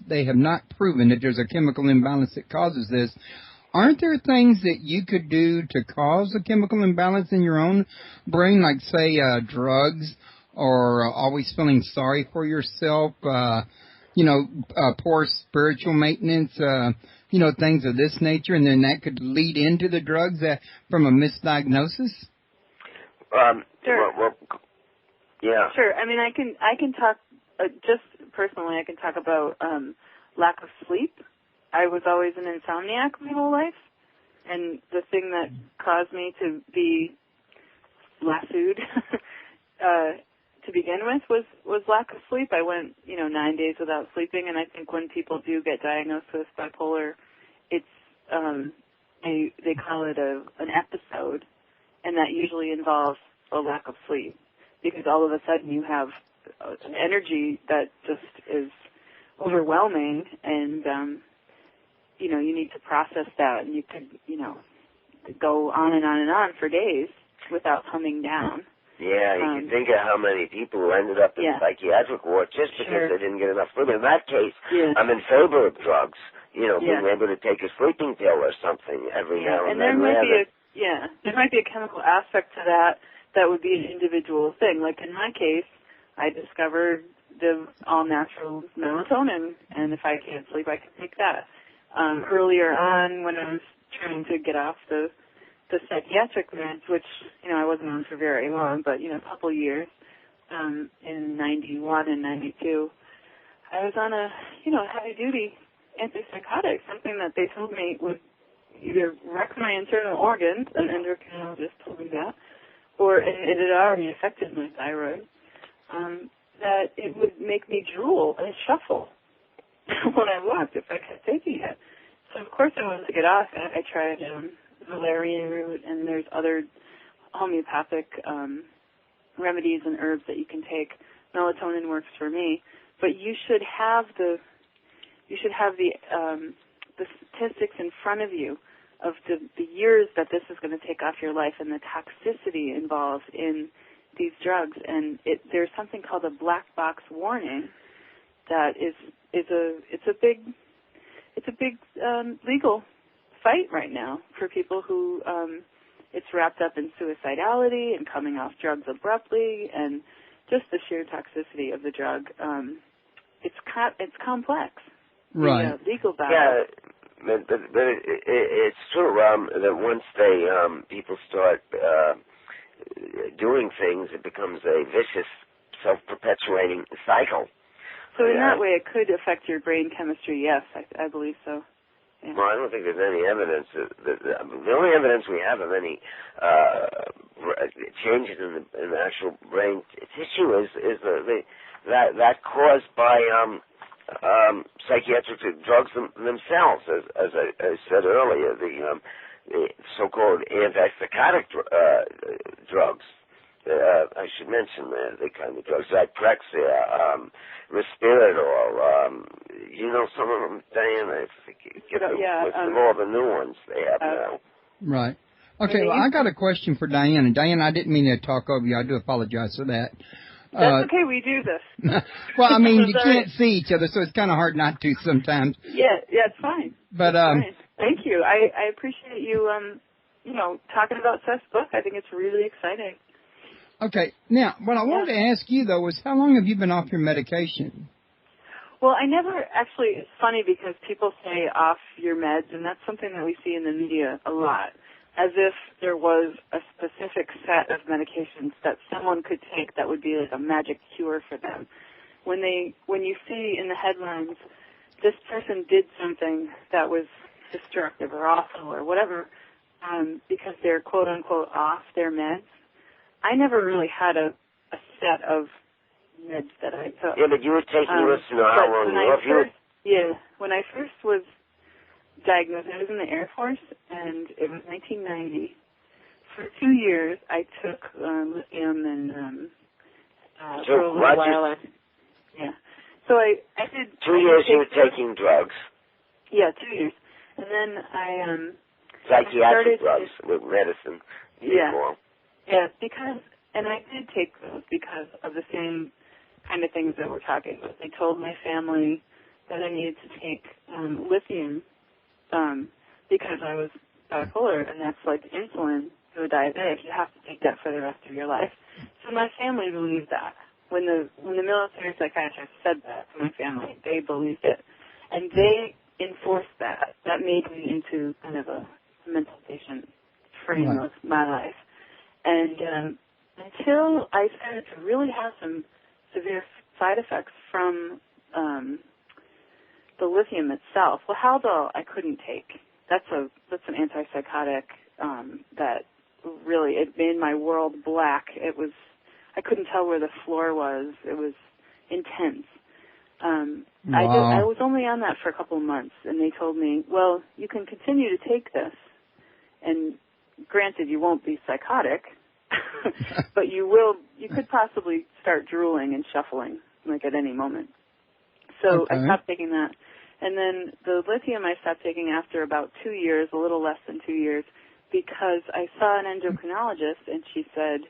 S2: they have not proven that there's a chemical imbalance that causes this, aren't there things that you could do to cause a chemical imbalance in your own brain, like, say, drugs, or always feeling sorry for yourself, poor spiritual maintenance, things of this nature, and then that could lead into the drugs from a misdiagnosis?
S4: Sure.
S3: Well, yeah.
S4: Sure. I mean, I can talk, just personally, I can talk about lack of sleep. I was always an insomniac my whole life, and the thing that caused me to be lassoed to begin with was lack of sleep. I went, 9 days without sleeping, and I think when people do get diagnosed with bipolar, it's they call it an episode, and that usually involves a lack of sleep, because all of a sudden you have energy that just is overwhelming, and you need to process that, and you could go on and on and on for days without coming down.
S3: Yeah, you can think of how many people who ended up in psychiatric ward just because they didn't get enough sleep. In that case, I'm in favor of drugs. Being able to take a sleeping pill or something every now and then.
S4: There might be a chemical aspect to that would be an individual thing. Like in my case, I discovered the all-natural melatonin, and if I can't sleep, I can take that. Earlier on, when I was trying to get off the psychiatric meds, which, I wasn't on for very long, but, a couple years, in 91 and 92, I was on a, heavy-duty antipsychotic, something that they told me would either wreck my internal organs, an endocrinologist told me that, or it had already affected my thyroid, that it would make me drool and shuffle when I walked if I kept taking it. So, of course, I wanted to get off it. I tried valerian root, and there's other homeopathic remedies and herbs that you can take. Melatonin works for me, but you should have the statistics in front of you of the years that this is going to take off your life and the toxicity involved in these drugs. And there's something called a black box warning that it's a big legal fight right now for people who it's wrapped up in suicidality and coming off drugs abruptly, and just the sheer toxicity of the drug. It's complex.
S2: Right.
S4: The legal battle.
S3: Yeah, but it's true that once people start doing things, it becomes a vicious, self-perpetuating cycle.
S4: So in that way, it could affect your brain chemistry. Yes, I believe so. Yeah.
S3: Well, I don't think there's any evidence. The only evidence we have of any changes in the actual brain tissue is that caused by psychiatric drugs themselves. As I said earlier, the so-called antipsychotic drugs. I should mention the kind of drugs, Zyprexa, Risperidol. You know some of them, Diane? I think give them with all the new ones they have now.
S2: Right. Okay, well, I got a question for Diane. And Diane, I didn't mean to talk over you. I do apologize for that.
S4: That's okay. We do this.
S2: Well, I mean, you can't see each other, so it's kind of hard not to sometimes.
S4: Yeah, it's fine.
S2: But
S4: fine. Thank you. I appreciate you, talking about Seth's book. I think it's really exciting.
S2: Okay. Now, what I wanted to ask you, though, was how long have you been off your medication?
S4: Well, I never actually, it's funny because people say off your meds, and that's something that we see in the media a lot, as if there was a specific set of medications that someone could take that would be like a magic cure for them. When you see in the headlines, this person did something that was destructive or awful or whatever, because they're quote-unquote off their meds, I never really had a set of meds that I took.
S3: Yeah, but you were taking yours to know how long you were off.
S4: Yeah, when I first was diagnosed, I was in the Air Force, and it was 1990. For 2 years, I took lithium and for a little while. So I did.
S3: 2 years you were taking drugs.
S4: Yeah, 2 years, and then I
S3: psychiatric drugs with medicine.
S4: Yeah, because, and I did take those because of the same kind of things that we're talking about. They told my family that I needed to take lithium because I was bipolar, and that's like insulin to a diabetic. You have to take that for the rest of your life. So my family believed that. When the military psychiatrist said that to my family, they believed it. And they enforced that. That made me into kind of a mental patient frame of my life. And until I started to really have some severe side effects from the lithium itself. Well, Haldol I couldn't take. That's an antipsychotic that really, it made my world black. I couldn't tell where the floor was. It was intense. I was only on that for a couple of months, and they told me, well, you can continue to take this, and granted, you won't be psychotic, but you could possibly start drooling and shuffling, like at any moment. So I stopped taking that. And then the lithium I stopped taking after about 2 years, a little less than 2 years, because I saw an endocrinologist, and she said,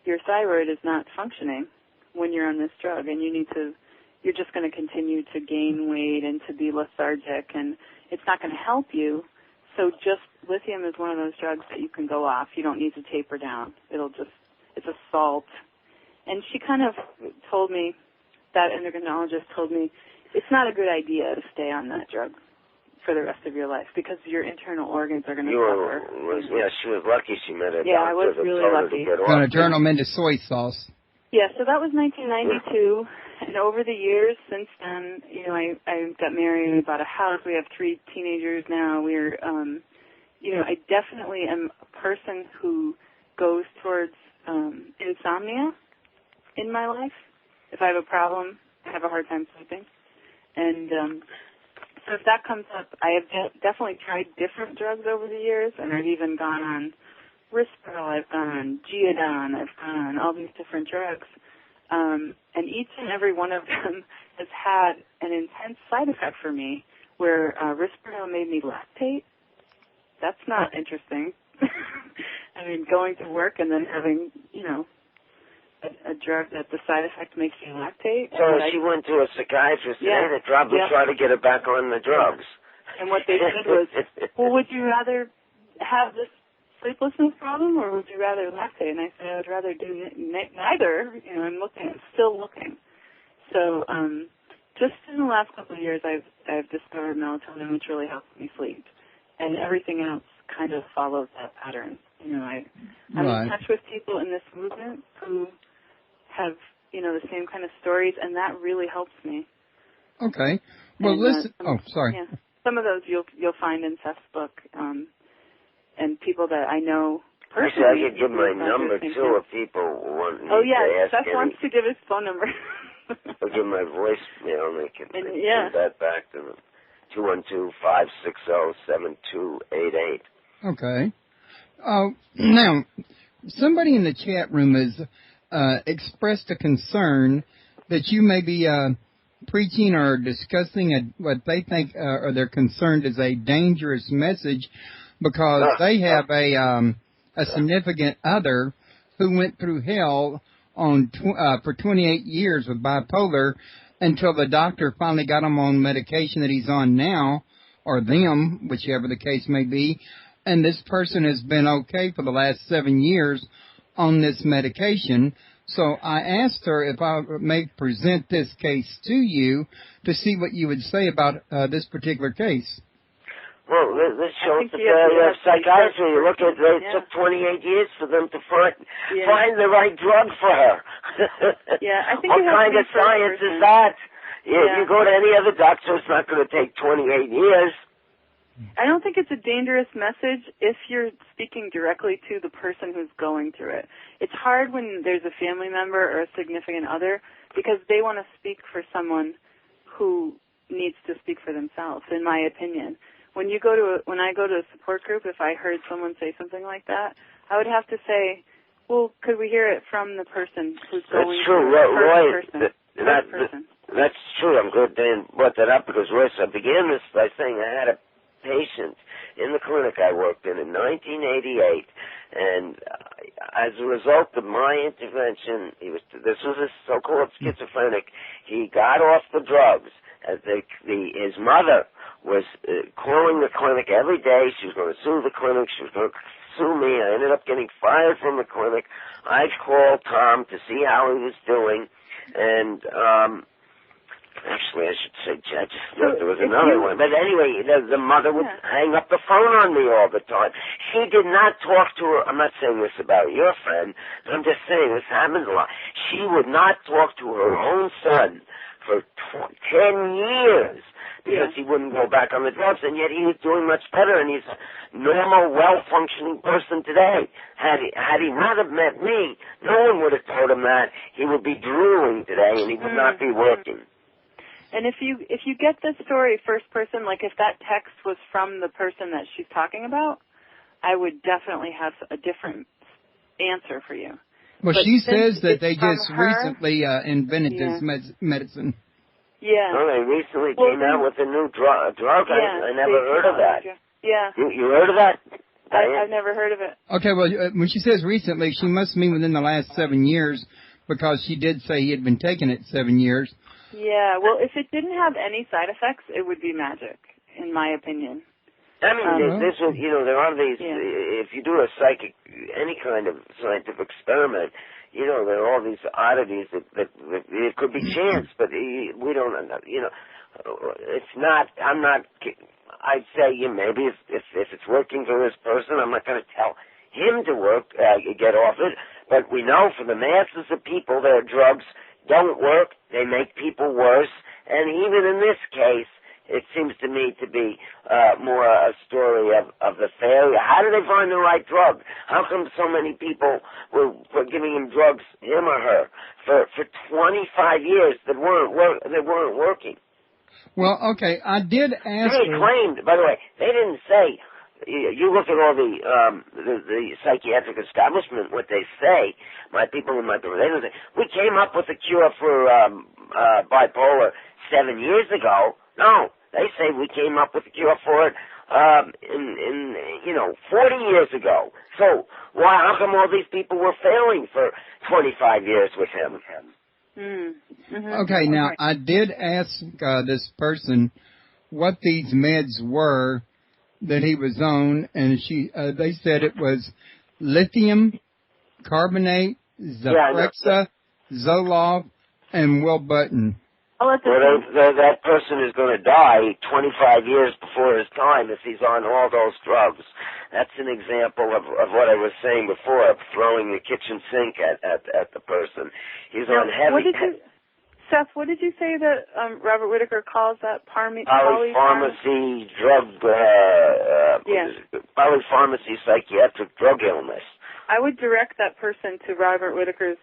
S4: your thyroid is not functioning when you're on this drug, and you're just going to continue to gain weight and to be lethargic, and it's not going to help you. So just lithium is one of those drugs that you can go off. You don't need to taper down. It's a salt. And she kind of told me, that endocrinologist told me, it's not a good idea to stay on that drug for the rest of your life because your internal organs are going to suffer.
S3: She was lucky she met a doctor.
S4: Yeah, I was really lucky.
S2: Going to turn them into soy sauce.
S4: Yeah, so that was 1992. And over the years since then, I got married, we bought a house, we have 3 teenagers now. We're, I definitely am a person who goes towards insomnia in my life. If I have a problem, I have a hard time sleeping. And so if that comes up, I have definitely tried different drugs over the years, and I've even gone on Risperidol, I've gone on Geodon, I've gone on all these different drugs. And each and every one of them has had an intense side effect for me where Risperidol made me lactate. That's not interesting. I mean, going to work and then having, a drug that the side effect makes you lactate.
S3: So she went to a psychiatrist today that probably tried to get her back on the drugs.
S4: And what they said was, well, would you rather have this sleeplessness problem or would you rather lactate? And I said, I would rather do neither. I'm still looking. So just in the last couple of years, I've discovered melatonin, which really helps me sleep. And everything else kind of follows that pattern. I'm in touch with people in this movement who have, the same kind of stories, and that really helps me.
S2: Okay. Well, listen. Sorry.
S4: Yeah, some of those you'll find in Seth's book, and people that I know personally.
S3: Actually, I could give my number too if people want me to ask.
S4: Seth wants to give his phone number.
S3: I'll give my voicemail, and they can send that back to them. 212-560-7288.
S2: Okay. Now, somebody in the chat room has expressed a concern that you may be preaching or discussing what they think or they're concerned is a dangerous message because they have a significant other who went through hell for 28 years with bipolar until the doctor finally got him on medication that he's on now, or them, whichever the case may be, and this person has been okay for the last 7 years on this medication. So I asked her if I may present this case to you to see what you would say about this particular case.
S5: Well, this shows the failure of psychiatry. You look at it took 28 years for them to find the right drug for her.
S4: I think
S5: what kind of science is that? You go to any other doctor, it's not going to take 28 years.
S4: I don't think it's a dangerous message if you're speaking directly to the person who's going through it. It's hard when there's a family member or a significant other because they want to speak for someone who needs to speak for themselves, in my opinion. When I go to a support group, if I heard someone say something like that, I would have to say, well, could we hear it from the person who's going through it?
S5: That's true. I'm glad Dan brought that up because, Royce, I began this by saying I had a patient in the clinic I worked in 1988, and as a result of my intervention, this was a so-called schizophrenic. He got off the drugs. His mother was calling the clinic every day. She was going to sue the clinic. She was going to sue me. I ended up getting fired from the clinic. I called Tom to see how he was doing, and actually, I should say Judge. There was another one. But anyway, the mother would hang up the phone on me all the time. She did not talk to her. I'm not saying this about your friend. I'm just saying this happens a lot. She would not talk to her own son for 10 years because he wouldn't go back on the drugs, and yet he was doing much better, and he's a normal, well-functioning person today. Had he not have met me, no one would have told him that. He would be drooling today, and he would not be working.
S4: And if you get this story first person, like if that text was from the person that she's talking about, I would definitely have a different answer for you.
S2: Well,
S4: but
S2: she says that they just recently invented this medicine.
S4: Yeah.
S5: Well, they recently came out with a new drug. I never heard of that.
S4: Yeah.
S5: You heard of that?
S4: I've never heard of it.
S2: Okay, well, when she says recently, she must mean within the last 7 years because she did say he had been taking it 7 years.
S4: Yeah, well, if it didn't have any side effects, it would be magic, in my opinion.
S5: I mean, there are these, if you do any kind of scientific experiment, there are all these oddities that it could be chance, but we don't, it's not, I'd say, maybe if it's working for this person, I'm not going to tell him to get off it, but we know for the masses of people, their drugs don't work, they make people worse, and even in this case, it seems to me to be more a story of the failure. How do they find the right drug? How come so many people were giving him drugs, him or her, for 25 years that weren't working?
S2: Well, okay, I did ask.
S5: They claimed, by the way, they didn't say. You look at all the psychiatric establishment, what they say, my people in my they don't say, we came up with a cure for bipolar 7 years ago. No, they say we came up with a cure for it in 40 years ago. So how come all these people were failing for 25 years with him?
S2: Okay, now I did ask this person what these meds were that he was on, and they said it was lithium carbonate, Zyprexa, Zoloft, and Wellbutrin.
S5: That person is going to die 25 years before his time if he's on all those drugs. That's an example of what I was saying before, of throwing the kitchen sink at the person. He's on heavy...
S4: Seth, what did you say that Robert Whitaker calls that
S5: polypharmacy drug, polypharmacy psychiatric drug illness?
S4: I would direct that person to Robert Whitaker's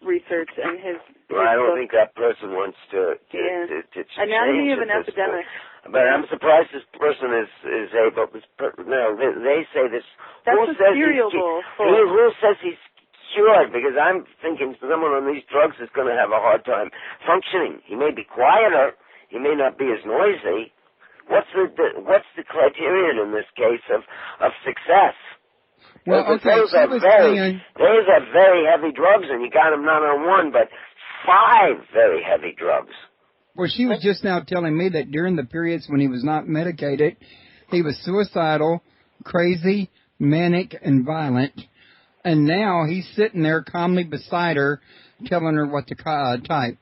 S4: research and his
S5: I don't think that person wants to change.
S4: Anatomy of an Epidemic.
S5: But I'm surprised this person is able. They say this.
S4: That's a cereal bowl full.
S5: Who says he's cured? Because I'm thinking someone on these drugs is going to have a hard time functioning. He may be quieter. He may not be as noisy. What's the criterion in this case of success?
S2: Well, okay,
S5: those are very heavy drugs, and you got them not on one, but 5 very heavy drugs.
S2: Well, she was just now telling me that during the periods when he was not medicated, he was suicidal, crazy, manic, and violent. And now he's sitting there calmly beside her, telling her what to type.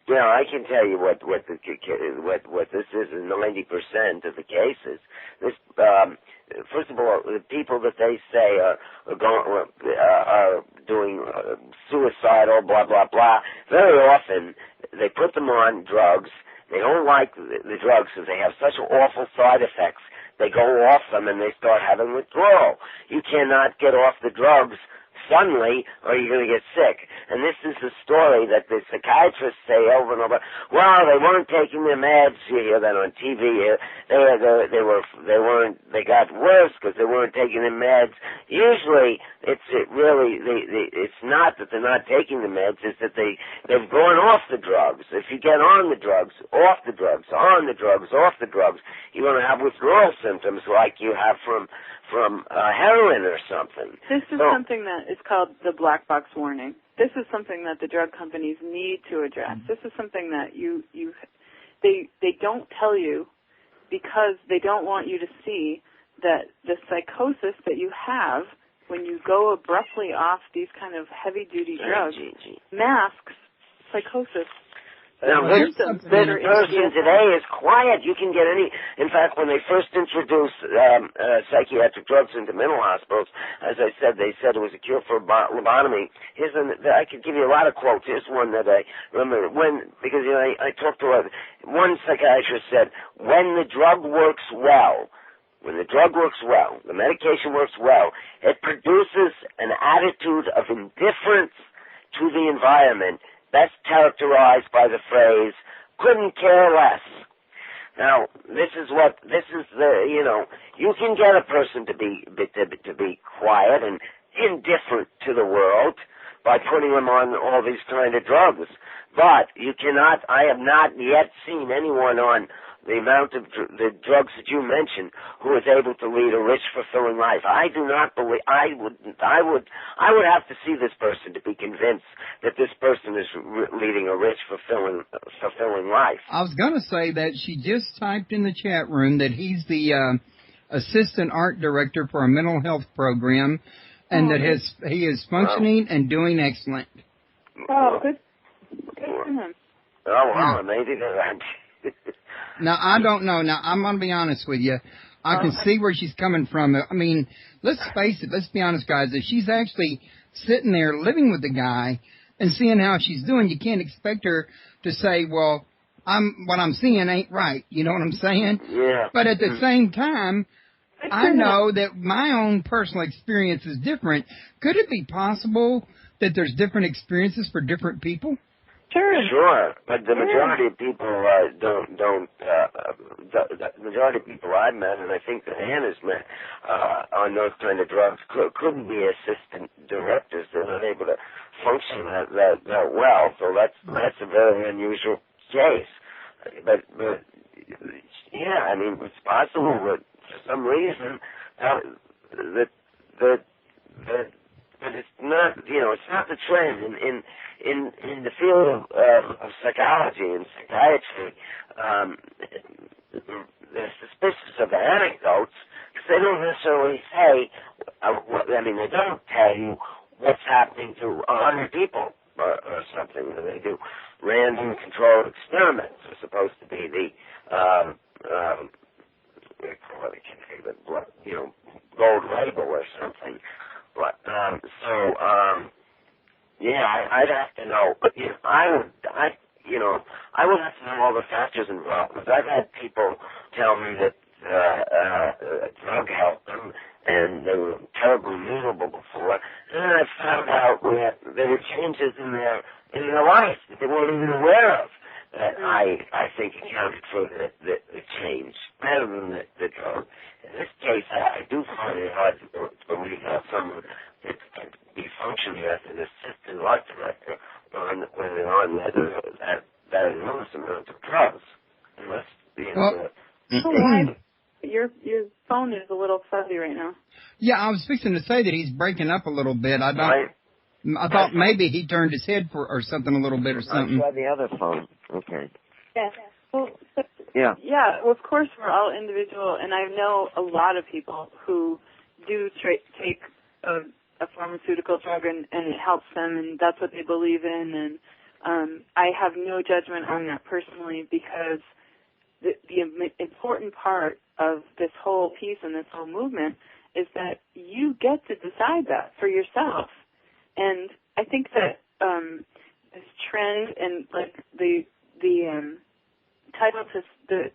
S5: Yeah, I can tell you what this is in 90% of the cases. This, first of all, the people that they say are doing suicidal, blah blah blah. Very often they put them on drugs. They don't like the drugs because they have such awful side effects. They go off them and they start having withdrawal. You cannot get off the drugs suddenly or you're going to get sick. And this is the story that the psychiatrists say over and over. Well, they weren't taking their meds. You hear that on TV. They got worse because they weren't taking their meds. Usually, it's not that they're not taking the meds. It's that they've gone off the drugs. If you get on the drugs, off the drugs, on the drugs, off the drugs, you're going to have withdrawal symptoms like you have from heroin or something.
S4: This is something that is called the black box warning. This is something that the drug companies need to address. This is something that they don't tell you because they don't want you to see that the psychosis that you have when you go abruptly off these kind of heavy-duty drugs masks psychosis.
S5: Now, this person today is quiet. You can get any. In fact, when they first introduced psychiatric drugs into mental hospitals, as I said, they said it was a cure for lobotomy. I could give you a lot of quotes. Here's one that I remember because I talked to one psychiatrist said, when the drug works well, the medication works well, it produces an attitude of indifference to the environment. That's characterized by the phrase, couldn't care less. Now, you can get a person to be quiet and indifferent to the world by putting them on all these kind of drugs. But I have not yet seen anyone on the amount of the drugs that you mentioned who is able to lead a rich, fulfilling life. I do not believe. I would have to see this person to be convinced that this person is leading a rich, fulfilling life.
S2: I was going to say that she just typed in the chat room that he's the assistant art director for a mental health program, and that he is functioning and doing excellent.
S4: Oh, good for him.
S5: Oh, wow, maybe that.
S2: Now, I don't know. Now, I'm going to be honest with you. I can see where she's coming from. I mean, let's face it. Let's be honest, guys. If she's actually sitting there living with the guy and seeing how she's doing, you can't expect her to say, well, what I'm seeing ain't right. You know what I'm saying?
S5: Yeah.
S2: But at the same time, I know that my own personal experience is different. Could it be possible that there's different experiences for different people?
S5: Sure, but the majority of people don't. The majority of people I've met, and I think Diane has met, on those kind of drugs, couldn't be assistant directors. They're not able to function that well. So that's a very unusual case. But yeah, I mean, it's possible that for some reason that it's not, it's not the trend in the field of psychology and psychiatry. They're suspicious of anecdotes because they don't necessarily say. They don't tell you what's happening to 100 people or something. They do random controlled experiments. They're supposed to be the gold label or something. But I'd have to know. But I would have to know all the factors involved. Because I've had people tell me that drug helped them, and they were terribly miserable before. And then I found out that there were changes in their life that they weren't even aware of. that I think accounted for the change, better than the drug. In this case, I do find it hard to believe how someone that can be functioning as an assistant art director when they're on that enormous amount of drugs. Unless,
S4: your phone is a little fuzzy right now.
S2: Yeah, I was fixing to say that he's breaking up a little bit. I thought maybe he turned his head or something a little bit or something.
S3: I'll try the other phone. Okay.
S4: Yeah. Well,
S3: yeah.
S4: Yeah. Well, of course, we're all individual, and I know a lot of people who do take a pharmaceutical drug and it helps them, and that's what they believe in. And I have no judgment on that personally, because the important part of this whole piece and this whole movement is that you get to decide that for yourself. And I think that this trend and like the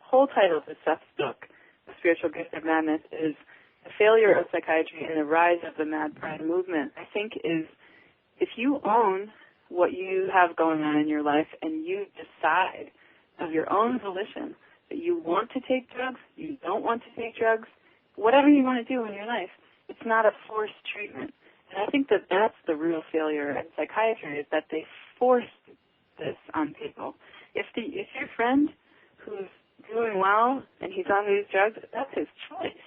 S4: whole title to Seth's book, The Spiritual Gift of Madness, is The Failure of Psychiatry and the Rise of the Mad Pride Movement. I think is if you own what you have going on in your life and you decide of your own volition that you want to take drugs, you don't want to take drugs, whatever you want to do in your life, it's not a forced treatment. And I think that that's the real failure in psychiatry, is that they force this on people. If your friend who's doing well and he's on these drugs, that's his choice.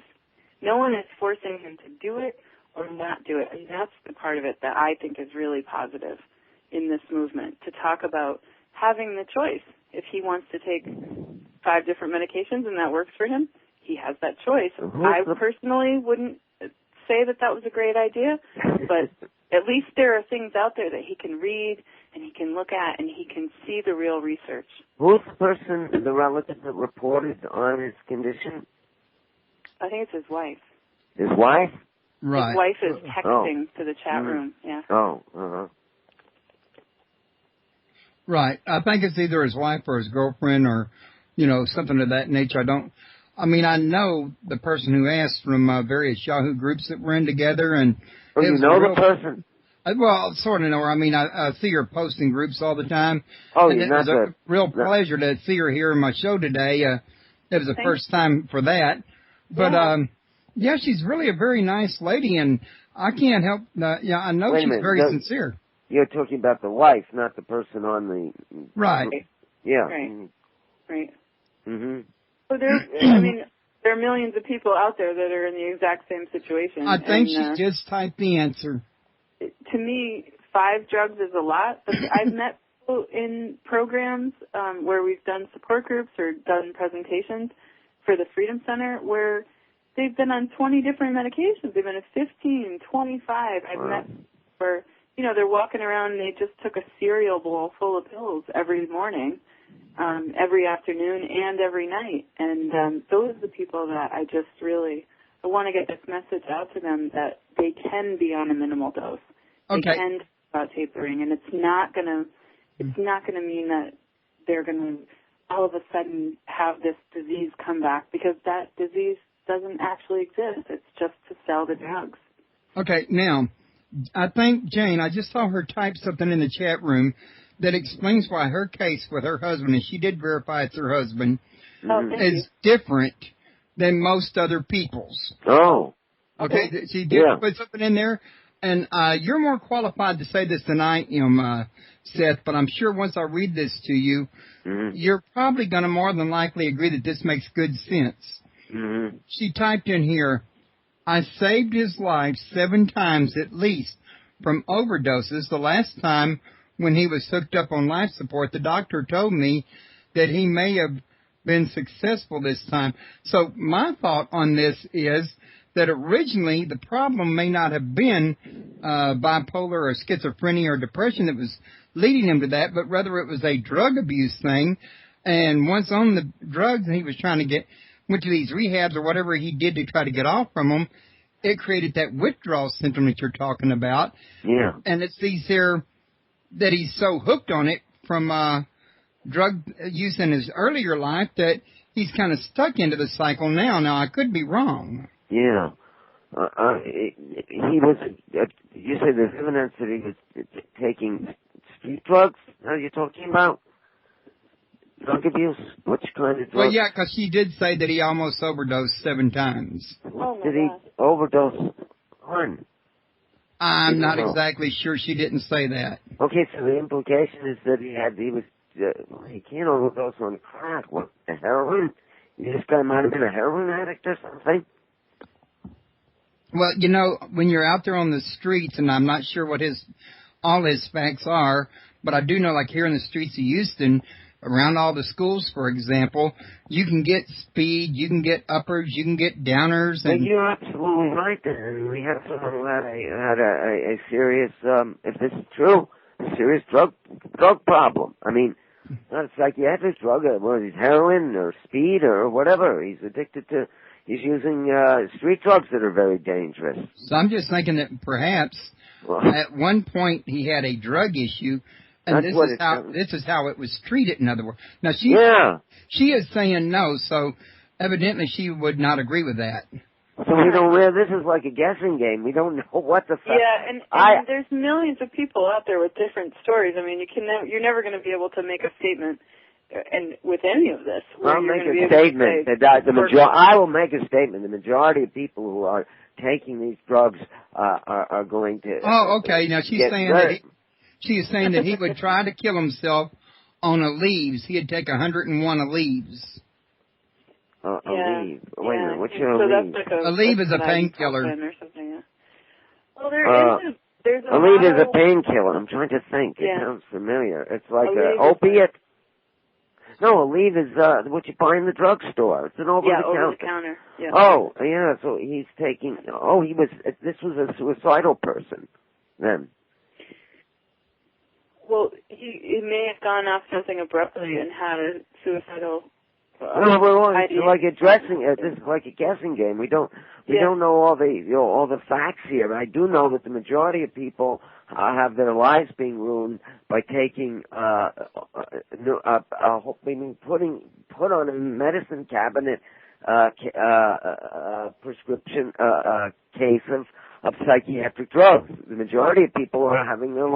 S4: No one is forcing him to do it or not do it. And that's the part of it that I think is really positive in this movement, to talk about having the choice. If he wants to take 5 different medications and that works for him, he has that choice. I personally wouldn't say that was a great idea, but at least there are things out there that he can read and he can look at and he can see the real research.
S3: Who's the person, the relative that reported on his condition?
S4: I think it's his wife.
S3: His wife?
S2: Right.
S4: His wife is texting to the chat room. Yeah.
S3: Oh, uh-huh.
S2: Right. I think it's either his wife or his girlfriend or, something of that nature. I know the person who asked from various Yahoo groups that we're in together. And
S3: you know the person?
S2: Well, sort of know her. I see her posting groups all the time.
S3: Oh,
S2: and it was a real pleasure to see her here in my show today. It was the first time for that. But, yeah, she's really a very nice lady, and I can't help, I know she's very sincere.
S3: You're talking about the wife, not the person on the...
S2: Right.
S3: Yeah.
S4: Right.
S3: Mm-hmm.
S4: So there are millions of people out there that are in the exact same situation.
S2: I think she just typed the answer.
S4: To me, 5 drugs is a lot, but I've met people in programs where we've done support groups or done presentations for the Freedom Center where they've been on 20 different medications. They've been at 15, 25. I've met where, they're walking around and they just took a cereal bowl full of pills every morning, every afternoon, and every night. And those are the people that I want to get this message out to them that they can be on a minimal dose.
S2: Okay.
S4: They can talk about tapering, and it's not gonna mean that they're gonna all of a sudden have this disease come back, because that disease doesn't actually exist. It's just to sell the drugs.
S2: Okay, now, I think, Jane, I just saw her type something in the chat room that explains why her case with her husband, and she did verify it's her husband, is different than most other people's.
S3: Oh.
S2: Okay, she did put something in there, and you're more qualified to say this than I am, Seth, but I'm sure once I read this to you, you're probably going to more than likely agree that this makes good sense.
S3: Mm-hmm.
S2: She typed in here, I saved his life 7 times at least from overdoses. The last time when he was hooked up on life support, the doctor told me that he may have been successful this time. So my thought on this is that originally the problem may not have been bipolar or schizophrenia or depression that was leading him to that, but rather it was a drug abuse thing. And once on the drugs and he was trying to went to these rehabs or whatever he did to try to get off from them, it created that withdrawal symptom that you're talking about.
S3: Yeah.
S2: And it's these here that he's so hooked on it from drug use in his earlier life that he's kind of stuck into the cycle now. Now, I could be wrong.
S3: Yeah. He was, you say there's evidence that he was taking street drugs? Are you talking about? Drug abuse? Which kind of drug?
S2: Well, yeah, because she did say that he almost overdosed 7 times.
S4: Oh, my
S3: Did he
S4: God.
S3: overdose on?
S2: I'm not exactly sure. She didn't say that.
S3: Okay, so the implication is that he can't overdose on crack. What, heroin? This guy might have been a heroin addict or something?
S2: Well, when you're out there on the streets, and I'm not sure what all his facts are, but I do know, like here in the streets of Houston, around all the schools, for example, you can get speed, you can get uppers, you can get downers. And
S3: you're absolutely right there. And we had someone who had a serious, if this is true, a serious drug problem. I mean, not a psychiatric drug, whether it's heroin or speed or whatever. He's using street drugs that are very dangerous.
S2: So I'm just thinking that perhaps at one point he had a drug issue, and this is how it was treated, in other words. Now, she is saying no, so evidently she would not agree with that.
S3: So this is like a guessing game. We don't know what the fact.
S4: Yeah, and there's millions of people out there with different stories. I mean, you're never going to be able to make a statement and with any of this.
S3: I'll make a statement. I will make a statement. The majority of people who are taking these drugs are going to.
S2: Oh, okay. Now she's saying that he would try to kill himself on Aleve. He'd take 101 Aleves.
S3: Aleve. Wait a minute. What's your
S4: Aleve?
S2: Aleve is a painkiller.
S4: Well, there's
S3: Aleve is a painkiller. I'm trying to think. It sounds familiar. It's like an opiate. No, Aleve is what you buy in the drugstore. It's an over-the-counter.
S4: Yeah.
S3: Oh, yeah. So he's taking. Oh, this was a suicidal person then.
S4: Well, he may have gone off something abruptly and had a suicidal.
S3: It's like this is like a guessing game. We don't know all the facts here. I do know that the majority of people have their lives being ruined by taking put on a medicine cabinet prescription case of psychiatric drugs. The majority of people are having their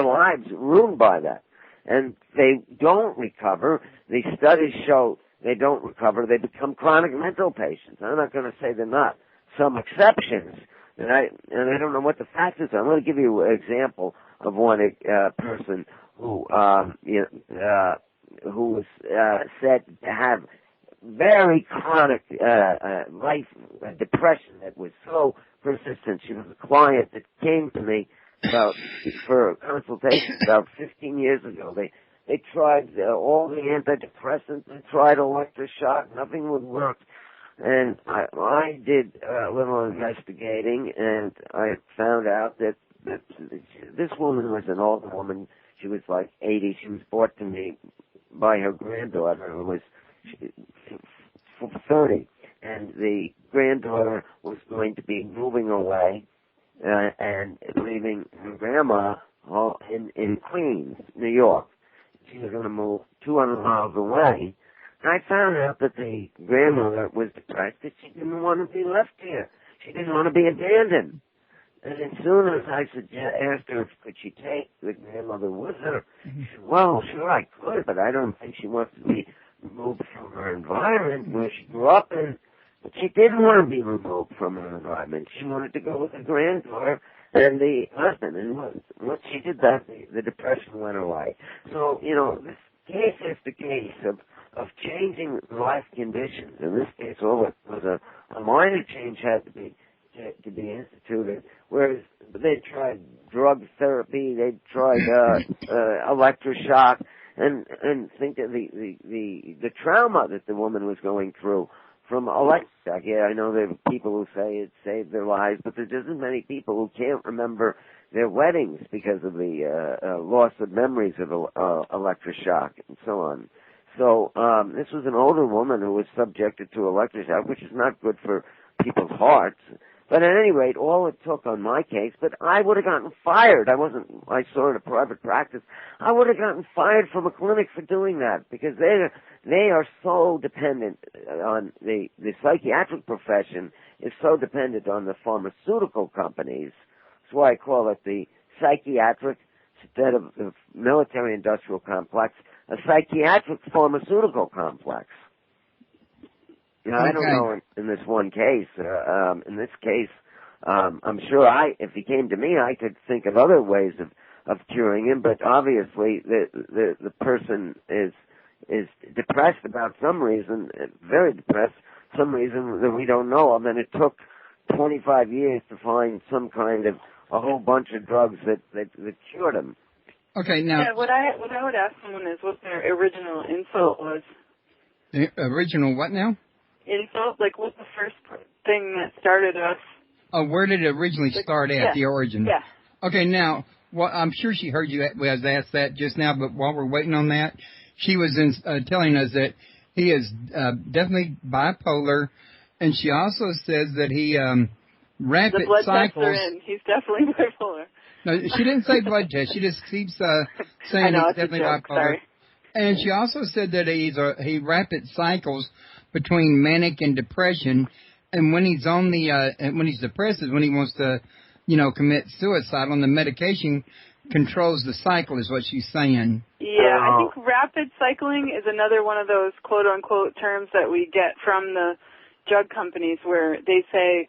S3: lives ruined by that, and they don't recover. The studies show they don't recover. They become chronic mental patients. I'm not going to say they're not. Some exceptions, and I don't know what the fact is. I'm going to give you an example of one person who was said to have very chronic life depression that was so persistent. She was a client that came to me for a consultation about 15 years ago. They tried all the antidepressants. They tried electroshock. Nothing would work. And I did a little investigating, and I found out that this woman was an older woman. She was like 80. She was brought to me by her granddaughter, who was 30. And the granddaughter was going to be moving away and leaving her grandma in Queens, New York. She was going to move 200 miles away. And I found out that the grandmother was depressed, that she didn't want to be left here. She didn't want to be abandoned. And as soon as I asked her if could she take the grandmother with her, she said, well, sure I could, but I don't think she wants to be removed from her environment where she grew up in. But she didn't want to be removed from her environment. She wanted to go with the granddaughter and the husband. And once she did that, the depression went away. So, this case after case of changing life conditions. In this case, all it was a minor change had to be instituted, whereas they tried drug therapy, they tried electroshock, and think of the trauma that the woman was going through from electroshock. Yeah, I know there are people who say it saved their lives, but there's just as many people who can't remember their weddings because of the loss of memories of electroshock and so on. So this was an older woman who was subjected to electroshock, which is not good for people's hearts. But at any rate, all it took on my case, but I would have gotten fired. I saw in a private practice. I would have gotten fired from a clinic for doing that because they are so dependent on the psychiatric profession is so dependent on the pharmaceutical companies. That's why I call it the psychiatric instead of the military industrial complex. a psychiatric pharmaceutical complex. You know, I don't know in this one case. In this case, I'm sure if he came to me, I could think of other ways of curing him. But obviously, the person is depressed about some reason, very depressed, some reason that we don't know of, and it took 25 years to find some kind of a whole bunch of drugs that cured him.
S2: Okay, now...
S4: Yeah, what I would ask someone is what their original insult was.
S2: The original what now?
S4: Insult? Like, what's the first thing that started us?
S2: Oh, where did it originally start at, the origin?
S4: Yeah.
S2: Okay, now, I'm sure she heard you was asked that just now, but while we're waiting on that, she was telling us that he is definitely bipolar, and she also says that he rapid
S4: the blood
S2: cycles.
S4: tests are in. He's definitely bipolar.
S2: No, she didn't say blood test. She just keeps saying
S4: I know,
S2: he's definitely
S4: it's a joke.
S2: bipolar.
S4: Sorry.
S2: And she also said that he rapid cycles between manic and depression, and when he's on when he's depressed is when he wants to, commit suicide. On the medication controls the cycle, is what she's saying.
S4: Yeah, I think rapid cycling is another one of those quote-unquote terms that we get from the drug companies where they say,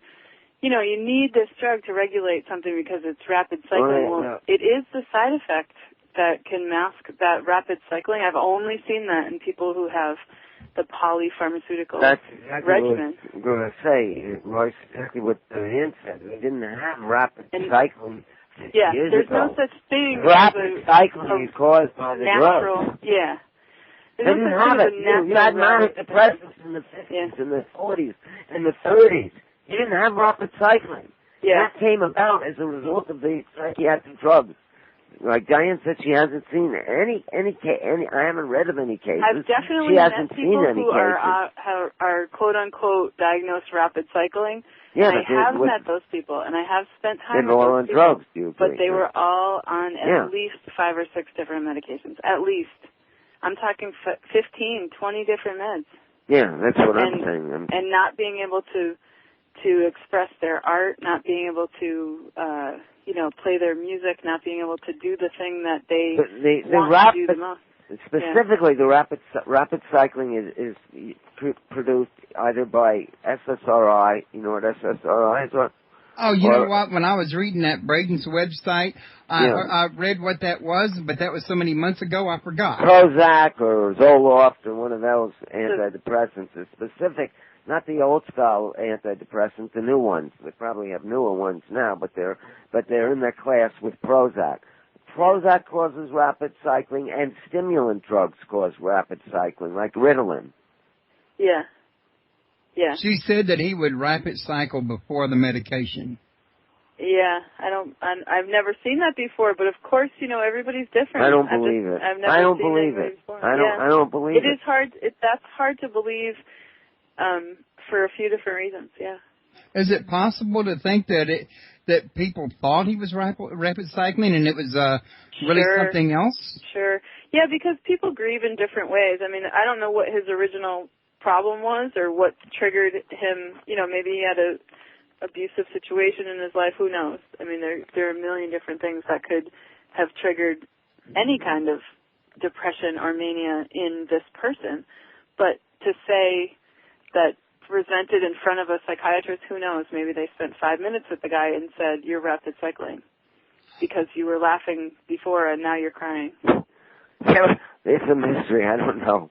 S4: you need this drug to regulate something because it's rapid cycling. Well, it is the side effect that can mask that rapid cycling. I've only seen that in people who have the polypharmaceutical regimen.
S3: What I'm going to say, Royce, exactly what Diane said. We didn't have rapid cycling 50 years
S4: there's
S3: ago.
S4: no such thing
S3: Rapid cycling is caused by the
S4: natural,
S3: drugs.
S4: Yeah.
S3: They didn't have it. You had manic depressants in the 50s, in the 40s, in the 30s. You didn't have rapid cycling.
S4: Yeah.
S3: That came about as a result of the psychiatric drugs. Like Diane said, she hasn't seen any. I haven't read of any cases.
S4: I've definitely met people who are quote unquote diagnosed rapid cycling.
S3: Yeah,
S4: and I have met those people, and I have spent time with
S3: all
S4: those
S3: on
S4: people,
S3: drugs. Do you agree?
S4: but they were all on at least 5 or 6 different medications. At least, I'm talking 15, 20 different meds.
S3: Yeah, that's what I'm saying.
S4: And not being able to express their art, not being able to play their music, not being able to do the thing that they want to do the most.
S3: Specifically, the rapid cycling is produced either by SSRI. You know what SSRI is?
S2: Oh, you know what? When I was reading that Braden's website, I read what that was, but that was so many months ago, I forgot.
S3: Prozac or Zoloft or one of those antidepressants is specific. Not the old style antidepressants, the new ones. They probably have newer ones now, but they're in their class with Prozac. Prozac causes rapid cycling, and stimulant drugs cause rapid cycling, like Ritalin.
S4: Yeah. Yeah.
S2: She said that he would rapid cycle before the medication.
S4: Yeah, I've never seen that before, but of course, everybody's different.
S3: I don't believe it. I don't believe it. I don't believe it.
S4: It is hard. That's hard to believe. For a few different reasons, yeah.
S2: Is it possible to think that people thought he was rapid cycling and it was really something else?
S4: Sure. Yeah, because people grieve in different ways. I mean, I don't know what his original problem was or what triggered him. Maybe he had a abusive situation in his life. Who knows? I mean, there are a million different things that could have triggered any kind of depression or mania in this person. But to say that presented in front of a psychiatrist, who knows? Maybe they spent 5 minutes with the guy and said, "You're rapid cycling," because you were laughing before and now you're crying.
S3: It's a mystery. I don't know.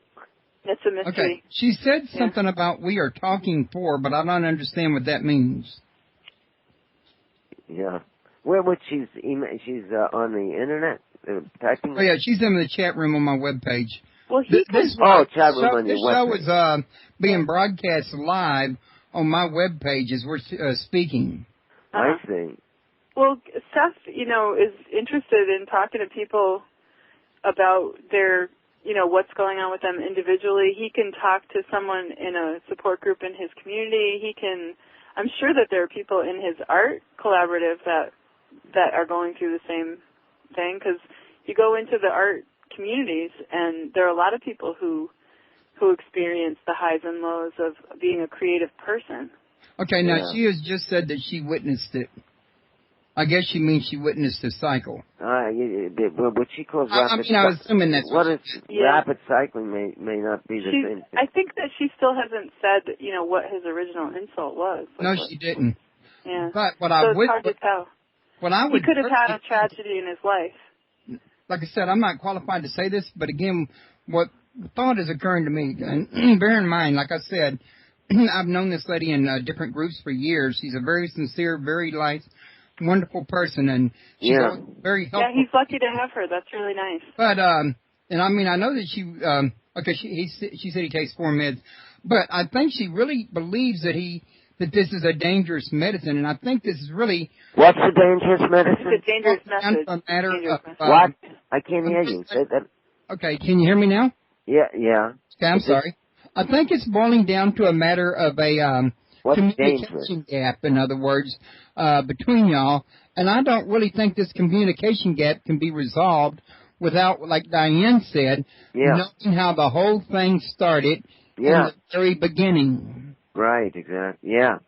S4: It's a mystery.
S2: Okay. She said something about "we are talking for," but I don't understand what that means.
S3: Yeah. Where would she's on the internet typing?
S2: Oh yeah, she's in the chat room on my webpage.
S4: Well,
S3: chat room on your
S2: this show is being broadcast live on my webpage as we're speaking.
S3: I see.
S4: Well, Seth, is interested in talking to people about their, what's going on with them individually. He can talk to someone in a support group in his community. I'm sure that there are people in his art collaborative that are going through the same thing, because you go into the art communities and there are a lot of people who experience the highs and lows of being a creative person.
S2: Okay, now she has just said that she witnessed it. I guess she means she witnessed the cycle.
S3: what she calls rapid.
S2: I was assuming that's
S3: what is rapid cycling may not be the same thing.
S4: I think that she still hasn't said, what his original insult was.
S2: No, she didn't.
S4: Yeah.
S2: But what
S4: so
S2: I
S4: it's
S2: would,
S4: hard to tell.
S2: What I would,
S4: he could have had a tragedy in his life.
S2: Like I said, I'm not qualified to say this, but again, what thought is occurring to me, and bear in mind, like I said, I've known this lady in different groups for years. She's a very sincere, very nice, wonderful person, and she's very helpful.
S4: Yeah, he's lucky to have her. That's really nice.
S2: But, and I mean, I know that she said he takes 4 meds, but I think she really believes that this is a dangerous medicine, and I think this is really...
S3: What's a dangerous medicine?
S4: It's a dangerous message.
S2: A matter of...
S3: what? I can't hear you. Say that.
S2: Okay, can you hear me now?
S3: Yeah.
S2: Okay, I'm sorry. I think it's boiling down to a matter of a communication gap, in other words, between y'all, and I don't really think this communication gap can be resolved without, like Diane said, knowing how the whole thing started in the very beginning.
S3: Right, exactly, yeah.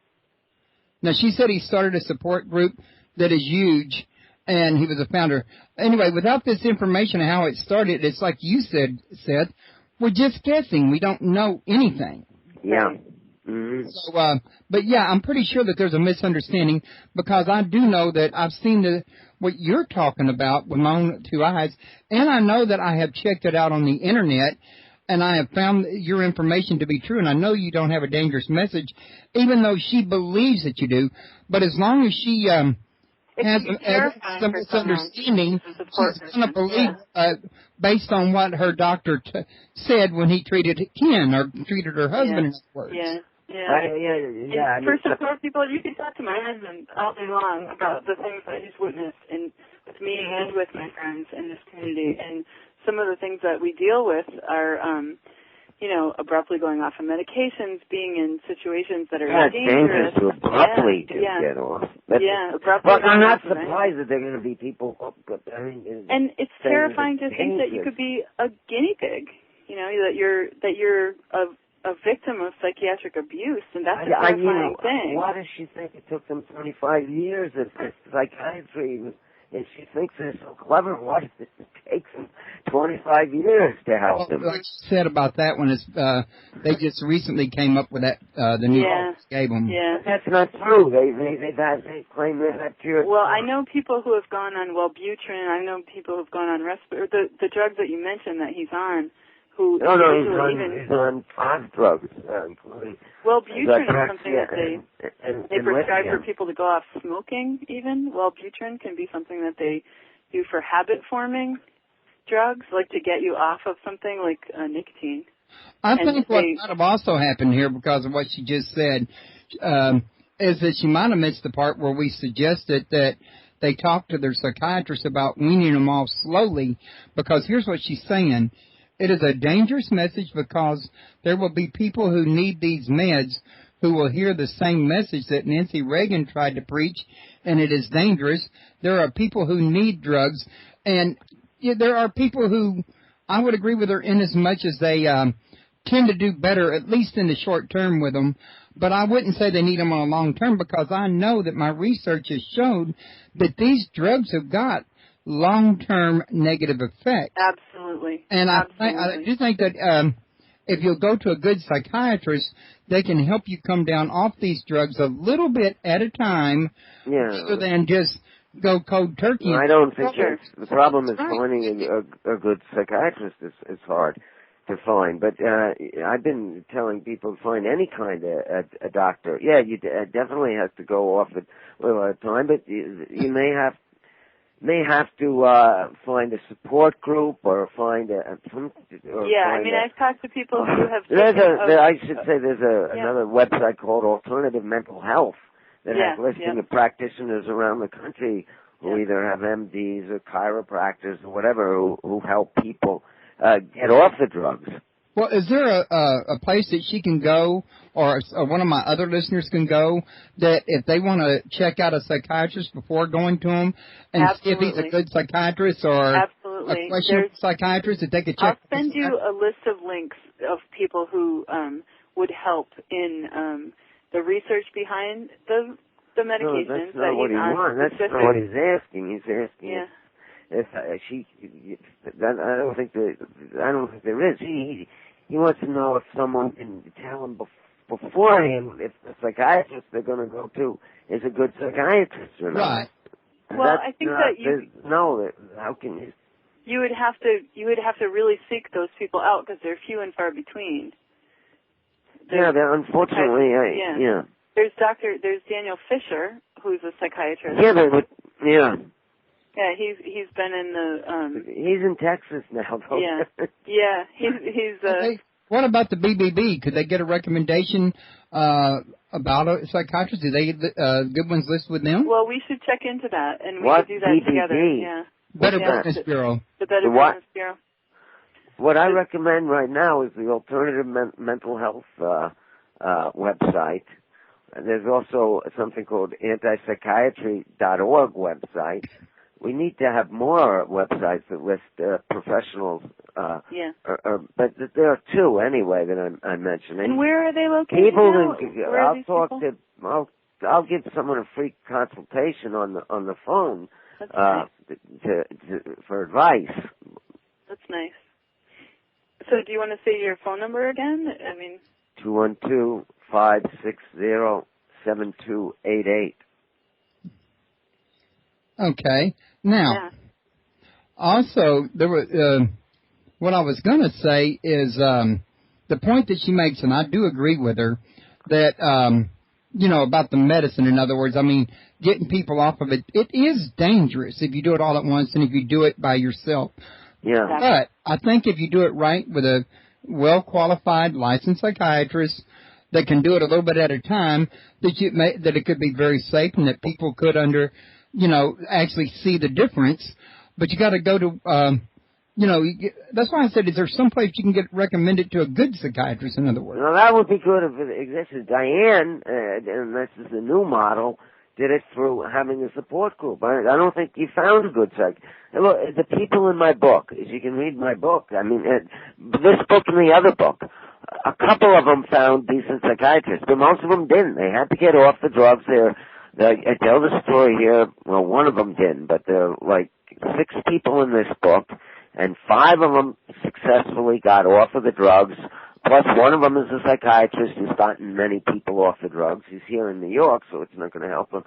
S2: Now, she said he started a support group that is huge, and he was a founder. Anyway, without this information of how it started, it's like you said, Seth, we're just guessing. We don't know anything.
S3: Yeah. Mm-hmm.
S2: So, but yeah, I'm pretty sure that there's a misunderstanding because I do know that I've seen what you're talking about with my own 2 eyes, and I know that I have checked it out on the internet, and I have found your information to be true, and I know you don't have a dangerous message, even though she believes that you do. But as long as she has some misunderstanding, she's going to believe based on what her doctor said when he treated Ken or treated her husband. In words.
S3: Yeah.
S4: For support people, you can talk to my husband all day long about the things that he's witnessed with me and with my friends in this community. And some of the things that we deal with are, abruptly going off of medications, being in situations that are dangerous.
S3: To abruptly get off.
S4: Abruptly.
S3: But I'm not surprised that there are going to be people.
S4: And it's terrifying to think that you could be a guinea pig. That you're a victim of psychiatric abuse, and that's a terrifying thing.
S3: Why does she think it took them 25 years of psychiatry? And she thinks they're so clever. Why does it take them 25 years to help them?
S2: What she said about that one is they just recently came up with that, the new gave them.
S4: Yeah.
S3: That's not true. They claim they have cure.
S4: Well, I know people who have gone on Wellbutrin. I know people who have gone on the drugs that you mentioned that he's on. He's on 5 drugs, including... Wellbutrin is something that they prescribe for people to go off smoking, even. Wellbutrin can be something that they do for habit-forming drugs, like to get you off of something like nicotine.
S2: I think what might have also happened here, because of what she just said, is that she might have missed the part where we suggested that they talk to their psychiatrist about weaning them off slowly, because here's what she's saying. It is a dangerous message because there will be people who need these meds who will hear the same message that Nancy Reagan tried to preach, and it is dangerous. There are people who need drugs, and there are people who I would agree with her in as much as they tend to do better, at least in the short term with them, but I wouldn't say they need them on a long term because I know that my research has showed that these drugs have got long-term negative effects.
S4: Absolutely.
S2: And I do think that if you'll go to a good psychiatrist, they can help you come down off these drugs a little bit at a time rather than just go cold turkey.
S3: I don't think the problem is finding a good psychiatrist is hard to find. But I've been telling people to find any kind of a doctor. Yeah, you definitely have to go off it a little at a time, but you may have to find a support group or find
S4: I've talked to people who have...
S3: I should say there's another website called Alternative Mental Health that has listing of practitioners around the country who either have MDs or chiropractors or whatever who help people get off the drugs.
S2: Well, is there a place that she can go or one of my other listeners can go that if they want to check out a psychiatrist before going to him and see if he's a good psychiatrist or a questionable psychiatrist that they could check?
S4: I'll send you a list of links of people who would help in the research behind the medications
S3: that's not what he wants. That's not what he's asking. He's asking if I don't think there is. He wants to know if someone can tell him beforehand if the psychiatrist they're going to go to is a good psychiatrist or not.
S2: Right.
S4: Well, I think that
S3: how can you?
S4: You would have to really seek those people out because they're few and far between.
S3: They're unfortunately, yeah.
S4: There's Daniel Fisher, who's a psychiatrist.
S3: Yeah.
S4: Yeah, he's been in the.
S3: He's in Texas now, though.
S4: Yeah. He's.
S2: Okay. What about the BBB? Could they get a recommendation about a psychiatrist? Do they get good ones listed with them?
S4: Well, we should check into that, and we
S3: could
S4: do that
S3: BBB?
S4: together. Yeah.
S2: Better Business Bureau.
S4: The Better Business Bureau.
S3: What I recommend right now is the Alternative Mental Health website. There's also something called antipsychiatry.org website. We need to have more websites that list professionals. But there are two anyway that I'm mentioning.
S4: And where are they located now?
S3: I'll give someone a free consultation on the phone for advice.
S4: That's nice. So do you want to say your phone number again?
S3: 212-560-7288.
S2: Okay. Now, also, there were, what I was going to say is the point that she makes, and I do agree with her, that, about the medicine. In other words, getting people off of it, it is dangerous if you do it all at once and if you do it by yourself.
S3: Yeah.
S2: But I think if you do it right with a well-qualified licensed psychiatrist that can do it a little bit at a time, that it could be very safe and that people could actually see the difference. But you got to go to, that's why I said, is there some place you can get recommended to a good psychiatrist, in other words?
S3: Well, that would be good if it existed. Diane, and this is the new model, did it through having a support group. I don't think you found a good Look, the people in my book, as you can read my book, this book and the other book, a couple of them found decent psychiatrists, but most of them didn't. They had to get off the drugs. I tell the story here. Well, one of them didn't, but there are like 6 people in this book, and 5 of them successfully got off of the drugs. Plus, one of them is a psychiatrist who's gotten many people off the drugs. He's here in New York, so it's not going to help him,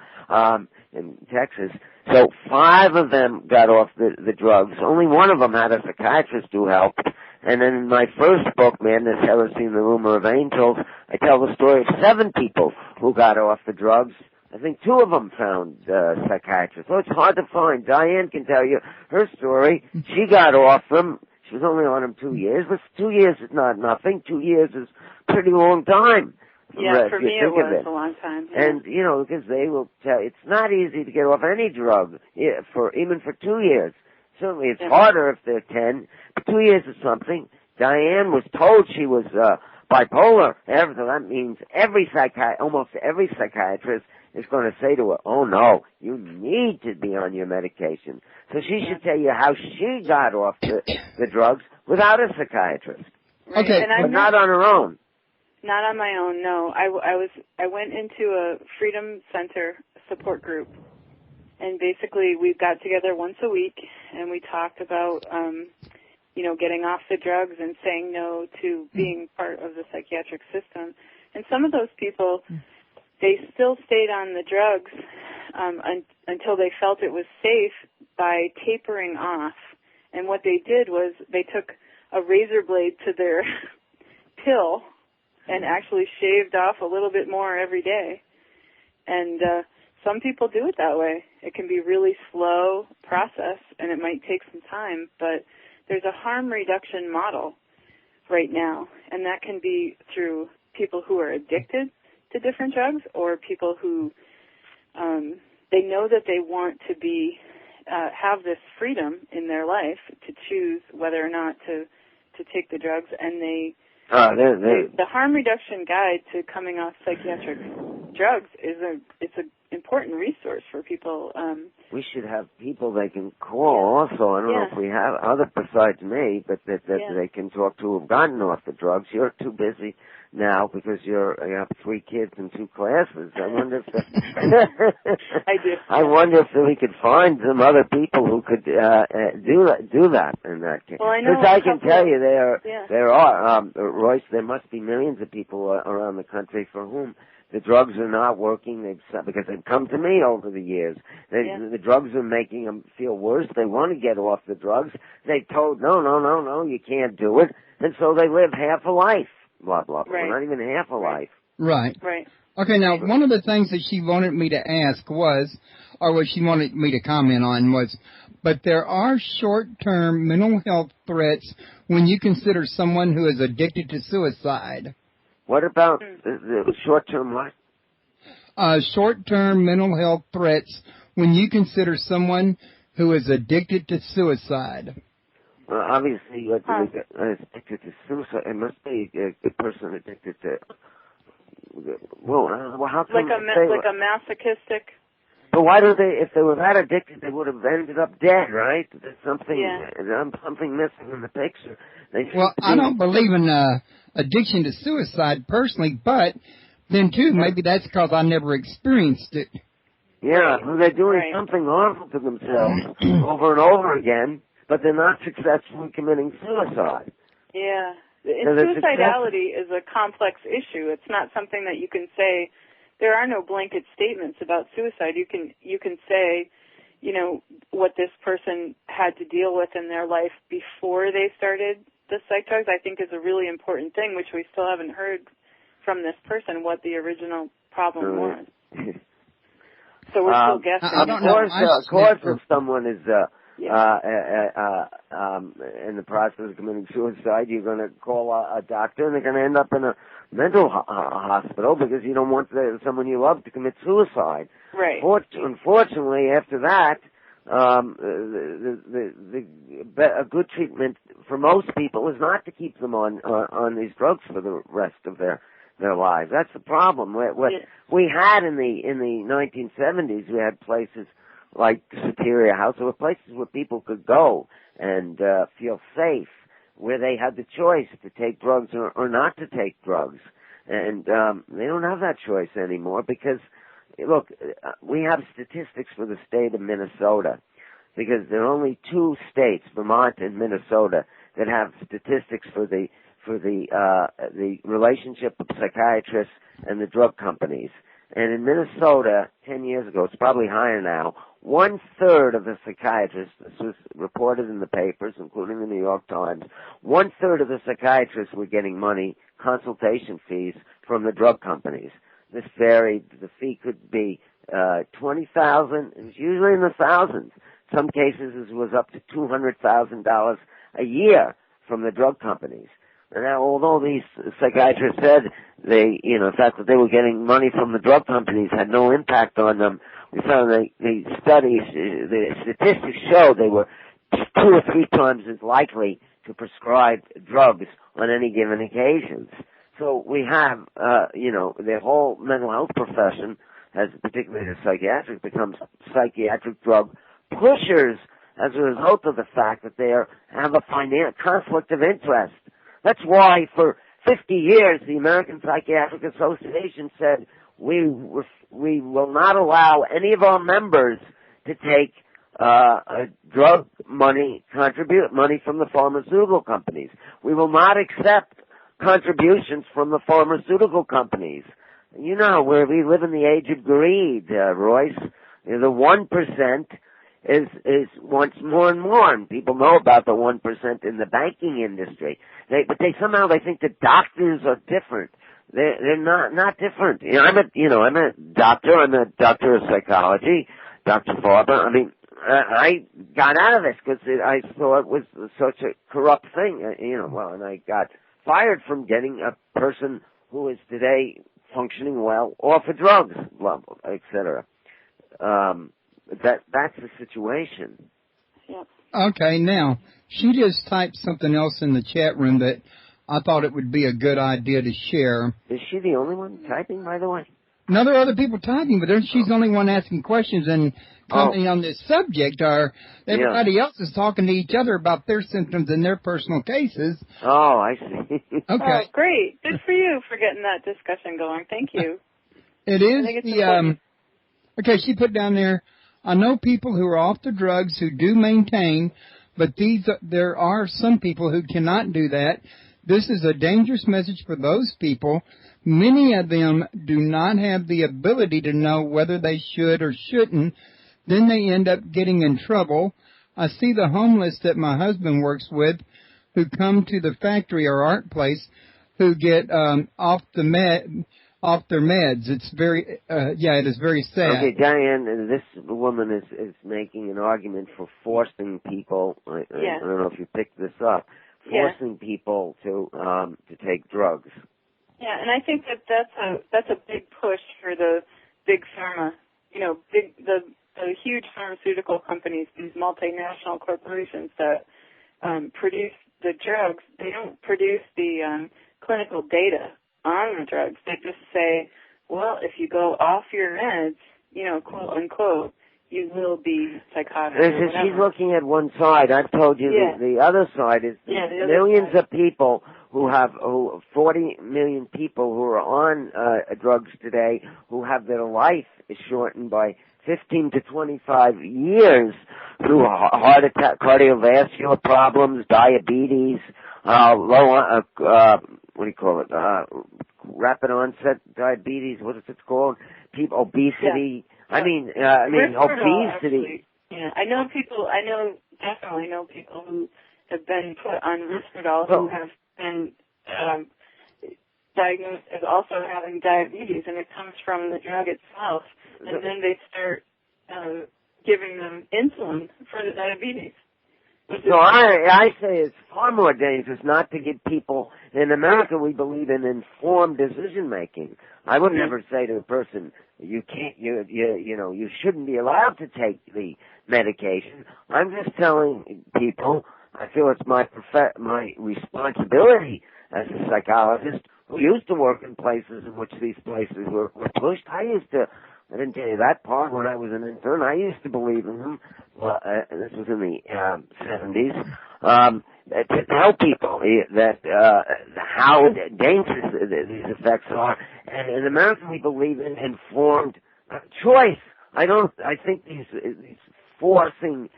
S3: in Texas. So 5 of them got off the drugs. Only one of them had a psychiatrist who helped. And then in my first book, Madness, Heresy, and the Rumor of Angels, I tell the story of 7 people who got off the drugs. I think 2 of them found psychiatrists. So it's hard to find. Diane can tell you her story. She got off them. She was only on them 2 years. But 2 years is not nothing. 2 years is a pretty long time.
S4: Yeah, for me it was a long time. Yeah.
S3: And, because they will tell you, it's not easy to get off any drug, even for 2 years. Certainly it's harder if they're 10, but 2 years is something. Diane was told she was bipolar. So that means almost every psychiatrist is going to say to her, oh no, you need to be on your medication. So she should tell you how she got off the drugs without a psychiatrist.
S4: Right.
S2: Okay.
S3: But not on her own.
S4: Not on my own, no. I went into a Freedom Center support group, and basically we got together once a week and we talked about getting off the drugs and saying no to being part of the psychiatric system. And some of those people, they still stayed on the drugs until they felt it was safe by tapering off. And what they did was they took a razor blade to their pill and actually shaved off a little bit more every day. And some people do it that way. It can be a really slow process, and it might take some time, but there's a harm reduction model right now, and that can be through people who are addicted to different drugs or people who they know that they want to be have this freedom in their life to choose whether or not to take the drugs, and the harm reduction guide to coming off psychiatric drugs it's an important resource for people.
S3: We should have people they can call also. I don't know if we have other besides me, but that they can talk to who've gotten off the drugs. You're too busy now because you have 3 kids and 2 classes. I wonder if
S4: I do.
S3: I wonder if we could find some other people who could do that in that case.
S4: Well, I know.
S3: Because I can tell you there are Royce. There must be millions of people around the country for whom the drugs are not working. Because they've come to me over the years. The drugs are making them feel worse. They want to get off the drugs. They told no, you can't do it, and so they live half a life. Blah blah blah.
S4: Right.
S3: Not even half a life.
S2: Right.
S4: Right.
S2: Okay. Now, one of the things that she wanted me to ask was, or what she wanted me to comment on was, but there are short-term mental health threats when you consider someone who is addicted to suicide.
S3: What about the short-term what?
S2: Short-term mental health threats when you consider someone who is addicted to suicide.
S3: Well, obviously, addicted to suicide, it must be a person addicted to. Well, how come
S4: like a masochistic?
S3: But why do they? If they were that addicted, they would have ended up dead, right? There's something missing in the picture.
S2: I don't believe in addiction to suicide personally, but then too maybe that's because I never experienced it.
S3: Yeah, well, they're doing something awful to themselves over and over again, but they're not successfully committing suicide.
S4: Yeah. Suicidality is a complex issue. It's not something that you can say. There are no blanket statements about suicide. You can say, what this person had to deal with in their life before they started the psych drugs, I think is a really important thing, which we still haven't heard from this person what the original problem was. So we're still guessing.
S3: Of course, if someone is in the process of committing suicide, you're going to call a doctor, and they're going to end up in a mental hospital because you don't want someone you love to commit suicide.
S4: Right.
S3: Unfortunately, after that, a good treatment for most people is not to keep them on these drugs for the rest of their lives. That's the problem. We had in the 1970s, we had places like Superior House. There were places where people could go and feel safe, where they had the choice to take drugs or not to take drugs. And they don't have that choice anymore because, look, we have statistics for the state of Minnesota because there are only 2 states, Vermont and Minnesota, that have statistics for the relationship of psychiatrists and the drug companies. And in Minnesota, 10 years ago, it's probably higher now, 1/3 of the psychiatrists, this was reported in the papers, including the New York Times, 1/3 of the psychiatrists were getting money, consultation fees, from the drug companies. This varied. The fee could be $20,000. It was usually in the thousands. Some cases it was up to $200,000 a year from the drug companies. And now, although these psychiatrists said the fact that they were getting money from the drug companies had no impact on them, we found the statistics show they were 2 or 3 times as likely to prescribe drugs on any given occasions. So we have, the whole mental health profession, has particularly the psychiatric, becomes psychiatric drug pushers as a result of the fact that they have a conflict of interest. That's why for 50 years the American Psychiatric Association said we will not allow any of our members to take drug money, contribute money from the pharmaceutical companies. We will not accept contributions from the pharmaceutical companies. You know, where we live in the age of greed, Royce. The 1% is wants more and more, and people know about the 1% in the banking industry. But they somehow think that doctors are different. They're not different. I'm a doctor. I'm a doctor of psychology, Dr. Farber. I mean, I got out of this because I saw it was such a corrupt thing. And I got fired from getting a person who is today functioning well off of drugs, etc. That's the situation.
S4: Yep.
S2: Okay, now, she just typed something else in the chat room that I thought it would be a good idea to share.
S3: Is she the only one typing, by the way?
S2: Now, there are other people talking, but she's the only one asking questions and commenting on this subject. Everybody else is talking to each other about their symptoms and their personal cases.
S3: Oh, I see.
S2: Okay.
S4: Oh, great. Good for you for getting that discussion going. Thank you.
S2: It is okay, she put down there, I know people who are off the drugs who do maintain, but there are some people who cannot do that. This is a dangerous message for those people. Many of them do not have the ability to know whether they should or shouldn't. Then they end up getting in trouble. I see the homeless that my husband works with who come to the factory or art place who get off their meds. It's very, it is very sad.
S3: Okay, Diane, this woman is making an argument for forcing people. I don't know if you picked this up. Forcing people to take drugs.
S4: Yeah, and I think that's a big push for the big pharma. The huge pharmaceutical companies, these multinational corporations that produce the drugs. They don't produce the clinical data on the drugs. They just say, well, if you go off your meds, quote unquote, you will be psychotic.
S3: She's looking at one side. I've told you the other side is millions of people who 40 million people who are on drugs today who have their life shortened by 15 to 25 years through heart attack, cardiovascular problems, diabetes, rapid onset diabetes. What is it called? Obesity.
S4: Yeah.
S3: I mean, obesity.
S4: Actually. Yeah, I definitely know people who have been put on Risperdal who have been diagnosed as also having diabetes, and it comes from the drug itself. And then they start giving them insulin for the diabetes.
S3: So I say it's far more dangerous not to give people. In America, we believe in informed decision making. I would never say to a person, you can't, you shouldn't be allowed to take the medication. I'm just telling people, I feel it's my responsibility as a psychologist who used to work in places in which these places were pushed. I didn't tell you that part when I was an intern. I used to believe in them. Well, this was in the 70s. To tell people that how dangerous these effects are. And in America, we believe in informed choice. I think these forcing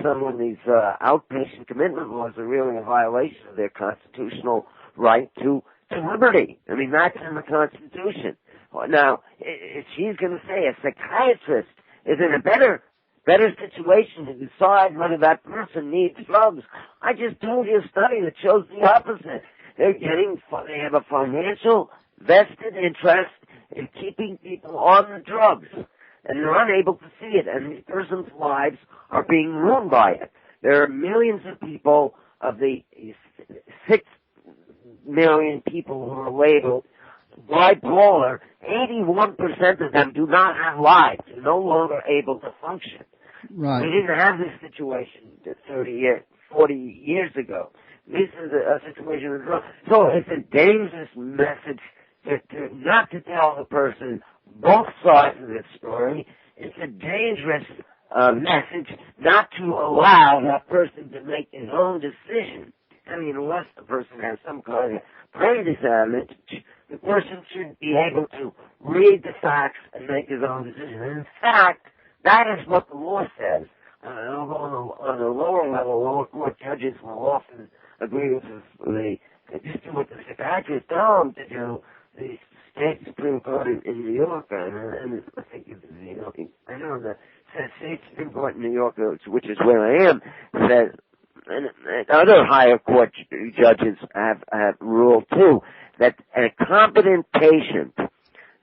S3: someone these outpatient commitment laws are really a violation of their constitutional right to liberty. I mean, that's in the Constitution. Now, if she's going to say a psychiatrist is in a better situation to decide whether that person needs drugs, I just told you a study that shows the opposite. They have a financial vested interest in keeping people on the drugs, and they're unable to see it, and these persons' lives are being ruined by it. There are millions of people, of the 6 million people who are labeled bipolar, 81% of them do not have lives. They're no longer able to function.
S2: Right.
S3: We didn't have this situation 40 years ago. This is a situation. So it's a dangerous message not to tell the person both sides of the story. It's a dangerous message not to allow that person to make his own decision. I mean, unless the person has some kind of brain damage, the person should be able to read the facts and make his own decision. And in fact, that is what the law says. On the lower level, lower court judges will often agree with just do what the psychiatrists tell them to do. The state Supreme Court in New York, and I think I know the state Supreme Court in New York, which is where I am, says, and other higher court judges have ruled too, that a competent patient,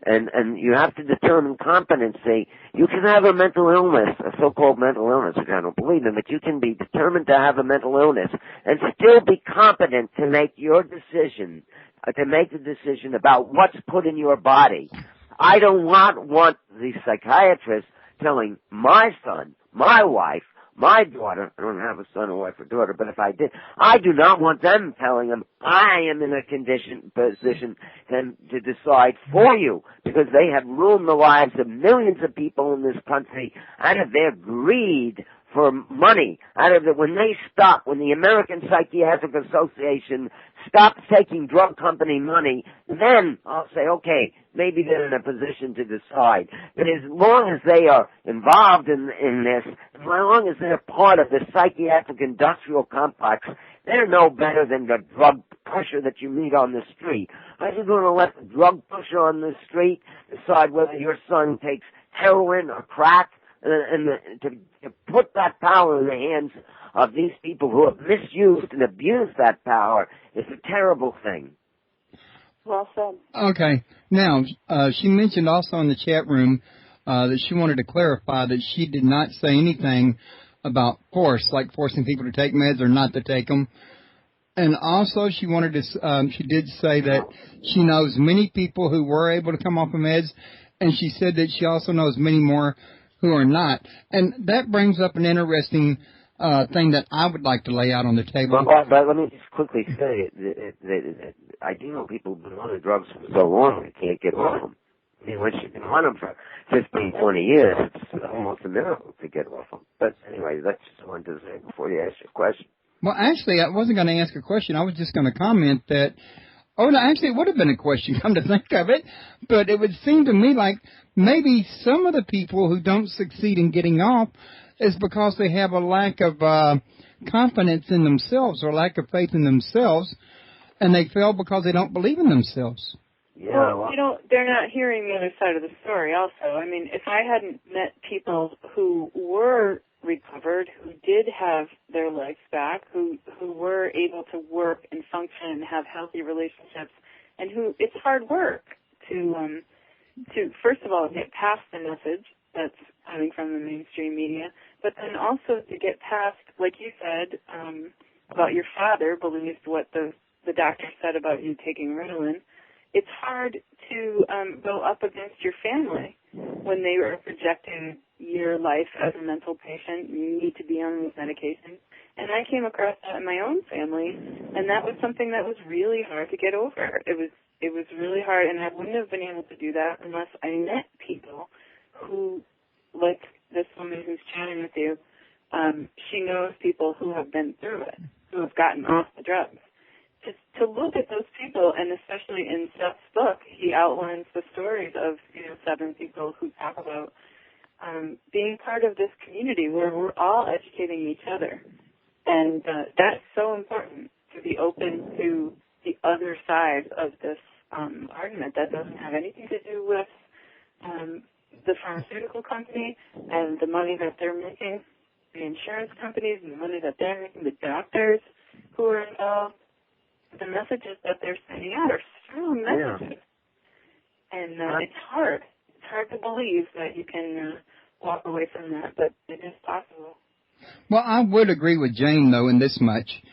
S3: and you have to determine competency. You can have a mental illness, a so-called mental illness, which I don't believe in, but you can be determined to have a mental illness and still be competent to make your decision, to make the decision about what's put in your body. I don't want the psychiatrist telling my son, my wife, my daughter, I don't have a son or wife or daughter, but if I did, I do not want them telling them I am in a position then to decide for you, because they have ruined the lives of millions of people in this country out of their greed for money, when the American Psychiatric Association stops taking drug company money, then I'll say, okay, maybe they're in a position to decide. But as long as they are involved in this, as long as they're part of the psychiatric industrial complex, they're no better than the drug pusher that you meet on the street. Are you going to let the drug pusher on the street decide whether your son takes heroin or crack? And to put that power in the hands of these people who have misused and abused that power is a terrible thing.
S4: Well said.
S2: Okay. Now, she mentioned also in the chat room that she wanted to clarify that she did not say anything about force, like forcing people to take meds or not to take them. And also she wanted to, she did say that she knows many people who were able to come off of meds, and she said that she also knows many more who are not. And that brings up an interesting thing that I would like to lay out on the table.
S3: But let me just quickly say that I do know people who've been on the drugs for so long they can't get off them. I mean, once you've been on them for 15, 20 years, it's almost a miracle to get off them. But anyway, that's just one to say before you ask your question.
S2: Well, actually, I wasn't going to ask a question. I was just going to comment that, oh, no, actually, it would have been a question, come to think of it. But it would seem to me like maybe some of the people who don't succeed in getting off is because they have a lack of confidence in themselves or lack of faith in themselves, and they fail because they don't believe in themselves.
S3: Yeah,
S4: well, they're not hearing the other side of the story also. I mean, if I hadn't met people who were recovered, who did have their legs back, who were able to work and function and have healthy relationships, and who it's hard work to first of all get past the message that's coming from the mainstream media, but then also to get past, like you said, about your father believed what the doctor said about you taking Ritalin. It's hard to go up against your family when they are projecting your life as a mental patient. You need to be on these medications. And I came across that in my own family, and that was something that was really hard to get over. It was really hard, and I wouldn't have been able to do that unless I met people who, like this woman who's chatting with you, she knows people who have been through it, who have gotten off the drugs. To look at those people, and especially in Seth's book, he outlines the stories of 7 people who talk about being part of this community where we're all educating each other. And that's so important, to be open to the other side of this argument that doesn't have anything to do with the pharmaceutical company and the money that they're making, the insurance companies and the money that they're making, the doctors who are involved. The messages that they're sending out are strong messages. Yeah. And it's hard. It's hard to believe that you can walk away from that, but it is possible.
S2: Well, I would agree with Jane, though, in this much,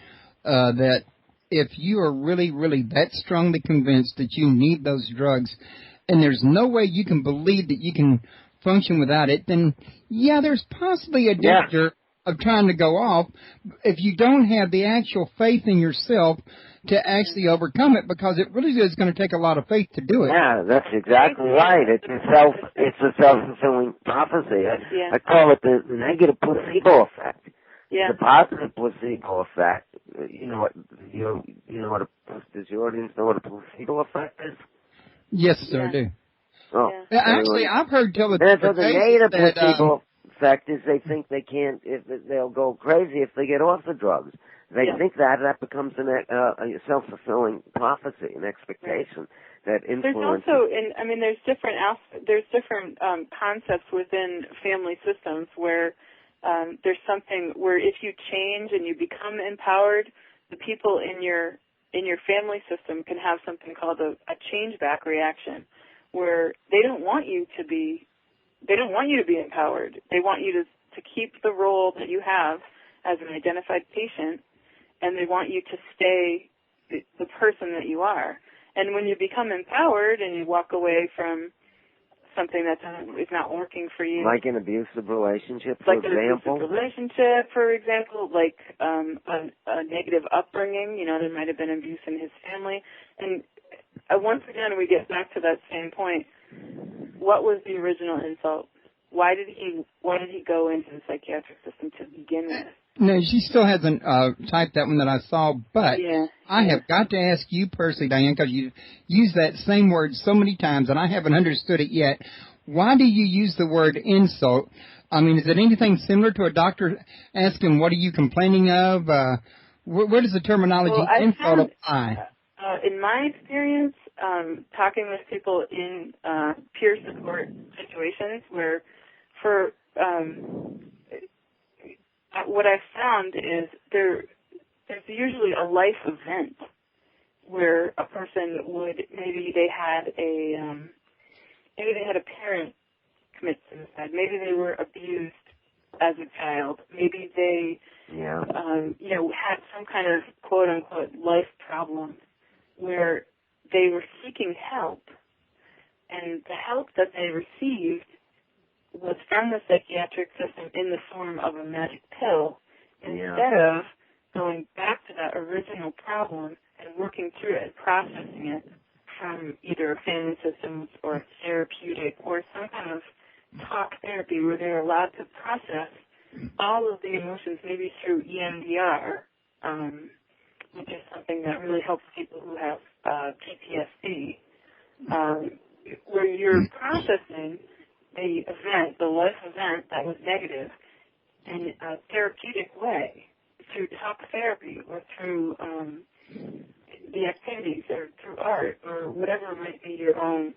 S2: that if you are really, really that strongly convinced that you need those drugs and there's no way you can believe that you can function without it, then, yeah, there's possibly a danger of trying to go off if you don't have the actual faith in yourself to actually overcome it, because it really is going to take a lot of faith to do it.
S3: Yeah, that's exactly right. It's a self-fulfilling prophecy. I call it the negative placebo effect. Yeah. The positive placebo effect. Does your audience know what a placebo effect is?
S2: Yes, sir, I do.
S3: Oh,
S2: yeah. Actually, I've heard tell the
S3: negative placebo effect is they think they can't, they'll go crazy if they get off the drugs. They think that becomes a self-fulfilling prophecy, an expectation that influences.
S4: There's different concepts within family systems where there's something where if you change and you become empowered, the people in your family system can have something called a change back reaction, where they don't want you to be empowered. They want you to keep the role that you have as an identified patient, and they want you to stay the person that you are. And when you become empowered and you walk away from something that is not working for you.
S3: Like an abusive relationship, for example?
S4: Like an abusive relationship, for example, like a negative upbringing. You know, there might have been abuse in his family. And once again, we get back to that same point. What was the original insult? Why did he go into the psychiatric system to begin with?
S2: No, she still hasn't typed that one that I saw, but I have got to ask you personally, Diane, because you use that same word so many times, and I haven't understood it yet. Why do you use the word insult? I mean, is it anything similar to a doctor asking, what are you complaining of? Where does the terminology insult apply?
S4: In my experience, talking with people in peer support situations where what I've found is there's usually a life event where a person maybe they had a parent commit suicide, maybe they were abused as a child, maybe they had some kind of quote unquote life problem where they were seeking help, and the help that they received was from the psychiatric system in the form of a magic pill, instead of going back to that original problem and working through it and processing it from either a family system or a therapeutic or some kind of talk therapy where they're allowed to process all of the emotions, maybe through EMDR, which is something that really helps people who have PTSD, where you're processing the life event that was negative in a therapeutic way through talk therapy or through the activities or through art or whatever might be your own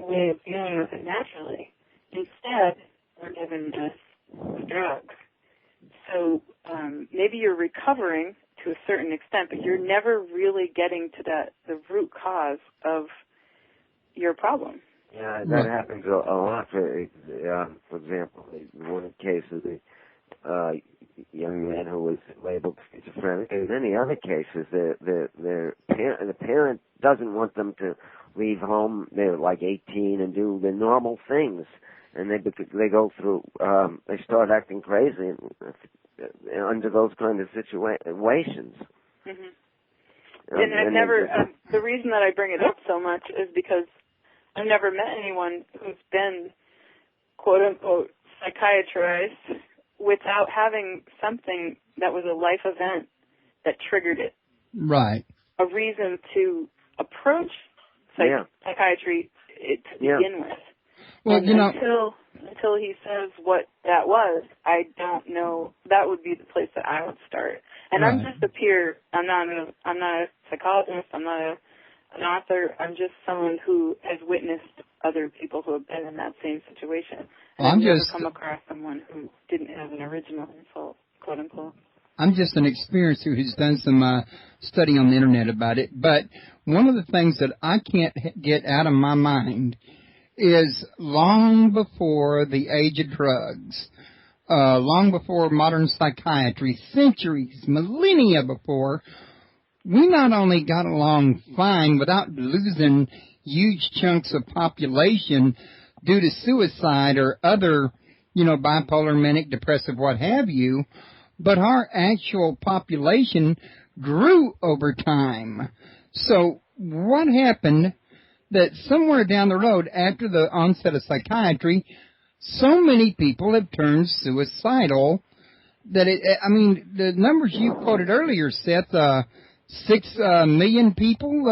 S4: way of dealing with it naturally. Instead, we're given this drugs. So maybe you're recovering to a certain extent, but you're never really getting to the root cause of your problem.
S3: Yeah, that happens a lot. For example, one case of the young man who was labeled schizophrenic. In many other cases, the parent doesn't want them to leave home. They're like 18 and do the normal things, and they go through. They start acting crazy under those kind of situations.
S4: Mm-hmm. And I've never. The reason that I bring it up so much is because I've never met anyone who's been, quote unquote, psychiatrized without having something that was a life event that triggered it.
S2: Right.
S4: A reason to approach psychiatry to begin with.
S2: Well,
S4: and until he says what that was, I don't know. That would be the place that I would start. And I'm just a peer. I'm not a psychologist. I'm not an author. I'm just someone who has witnessed other people who have been in that same situation. And I've never come across someone who didn't have an original insult, quote unquote.
S2: I'm just an experiencer who's done some study on the internet about it. But one of the things that I can't get out of my mind is long before the age of drugs, long before modern psychiatry, centuries, millennia before, we not only got along fine without losing huge chunks of population due to suicide or other, bipolar, manic, depressive, what have you, but our actual population grew over time. So what happened that somewhere down the road after the onset of psychiatry, so many people have turned suicidal that the numbers you quoted earlier, Seth, 6 million people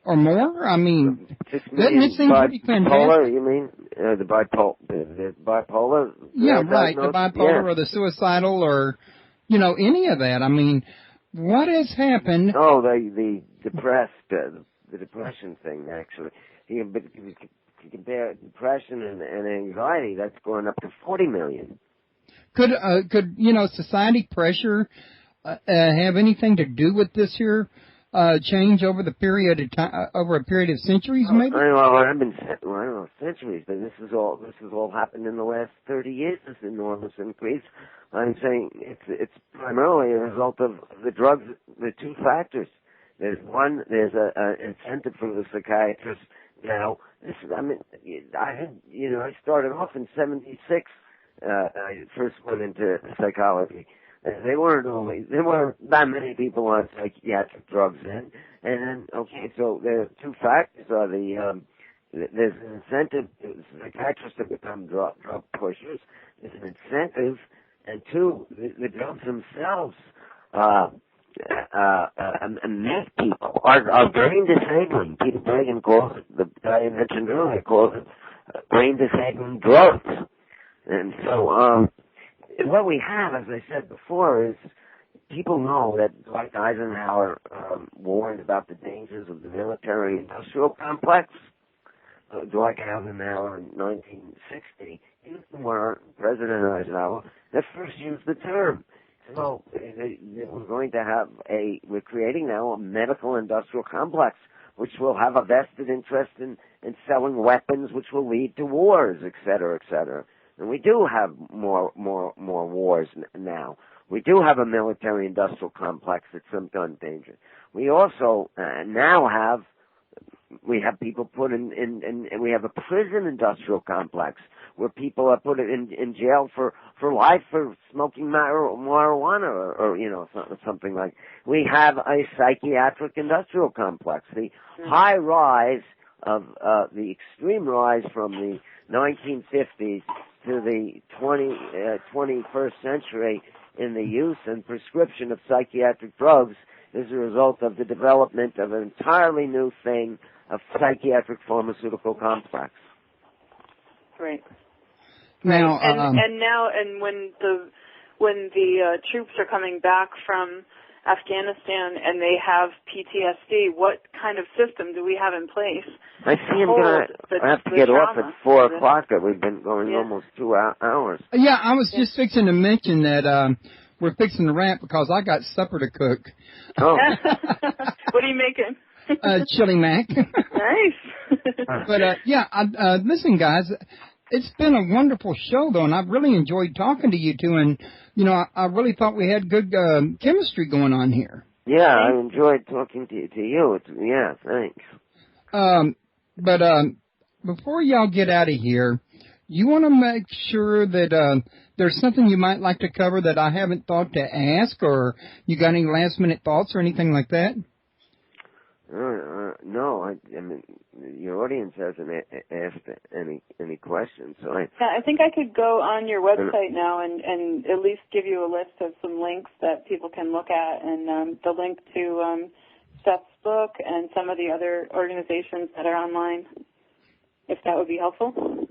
S2: or more? I mean, doesn't it seem pretty fantastic?
S3: You mean the bipolar?
S2: Yeah, right, the bipolar or the suicidal or, any of that. I mean, what has happened?
S3: Oh, the depressed, the depression thing, actually. You compare depression and anxiety, that's going up to 40 million.
S2: Could society pressure have anything to do with this here change over the period of time, over a period of centuries, maybe?
S3: Centuries, but this has all happened in the last 30 years. This enormous increase. I'm saying it's primarily a result of the drugs. The two factors. There's an incentive for the psychiatrist Now, I started off in '76. I first went into psychology. There weren't that many people on psychiatric drugs then. And then, so the two factors are there's an incentive to psychiatrists to become drug pushers. There's an incentive, and two, the drugs themselves make people are brain disabling. Peter Bregan calls it, the guy I mentioned earlier calls it brain disabling drugs. And so, what we have, as I said before, is people know that Dwight Eisenhower warned about the dangers of the military-industrial complex. Dwight Eisenhower in 1960, he was the one, President Eisenhower, that first used the term. So we're creating now a medical industrial complex, which will have a vested interest in selling weapons, which will lead to wars, et cetera, et cetera. And we do have more wars now. We do have a military industrial complex that's some gun danger. We also now have people put in we have a prison industrial complex where people are put in jail for life for smoking marijuana or something like. We have a psychiatric industrial complex. The high rise of the extreme rise from the 1950s to the 21st century in the use and prescription of psychiatric drugs is a result of the development of an entirely new thing, a psychiatric pharmaceutical complex.
S4: Right.
S2: Now,
S4: and when the troops are coming back from Afghanistan and they have PTSD, what kind of system do we have in place?
S3: I see him I have to get off at 4 o'clock. We've been going almost 2 hours.
S2: Yeah, I was just fixing to mention that we're fixing to wrap because I got supper to cook.
S3: Oh.
S4: What are you making?
S2: Chili mac.
S4: Nice.
S2: But listen, guys, it's been a wonderful show, though, and I've really enjoyed talking to you two. And I really thought we had good chemistry going on here.
S3: Yeah, I enjoyed talking to you. Thanks.
S2: But before y'all get out of here, you want to make sure that there's something you might like to cover that I haven't thought to ask, or you got any last-minute thoughts or anything like that?
S3: No, I mean, your audience hasn't asked any questions. So
S4: I think I could go on your website now and at least give you a list of some links that people can look at, and the link to Seth's book and some of the other organizations that are online, if that would be helpful.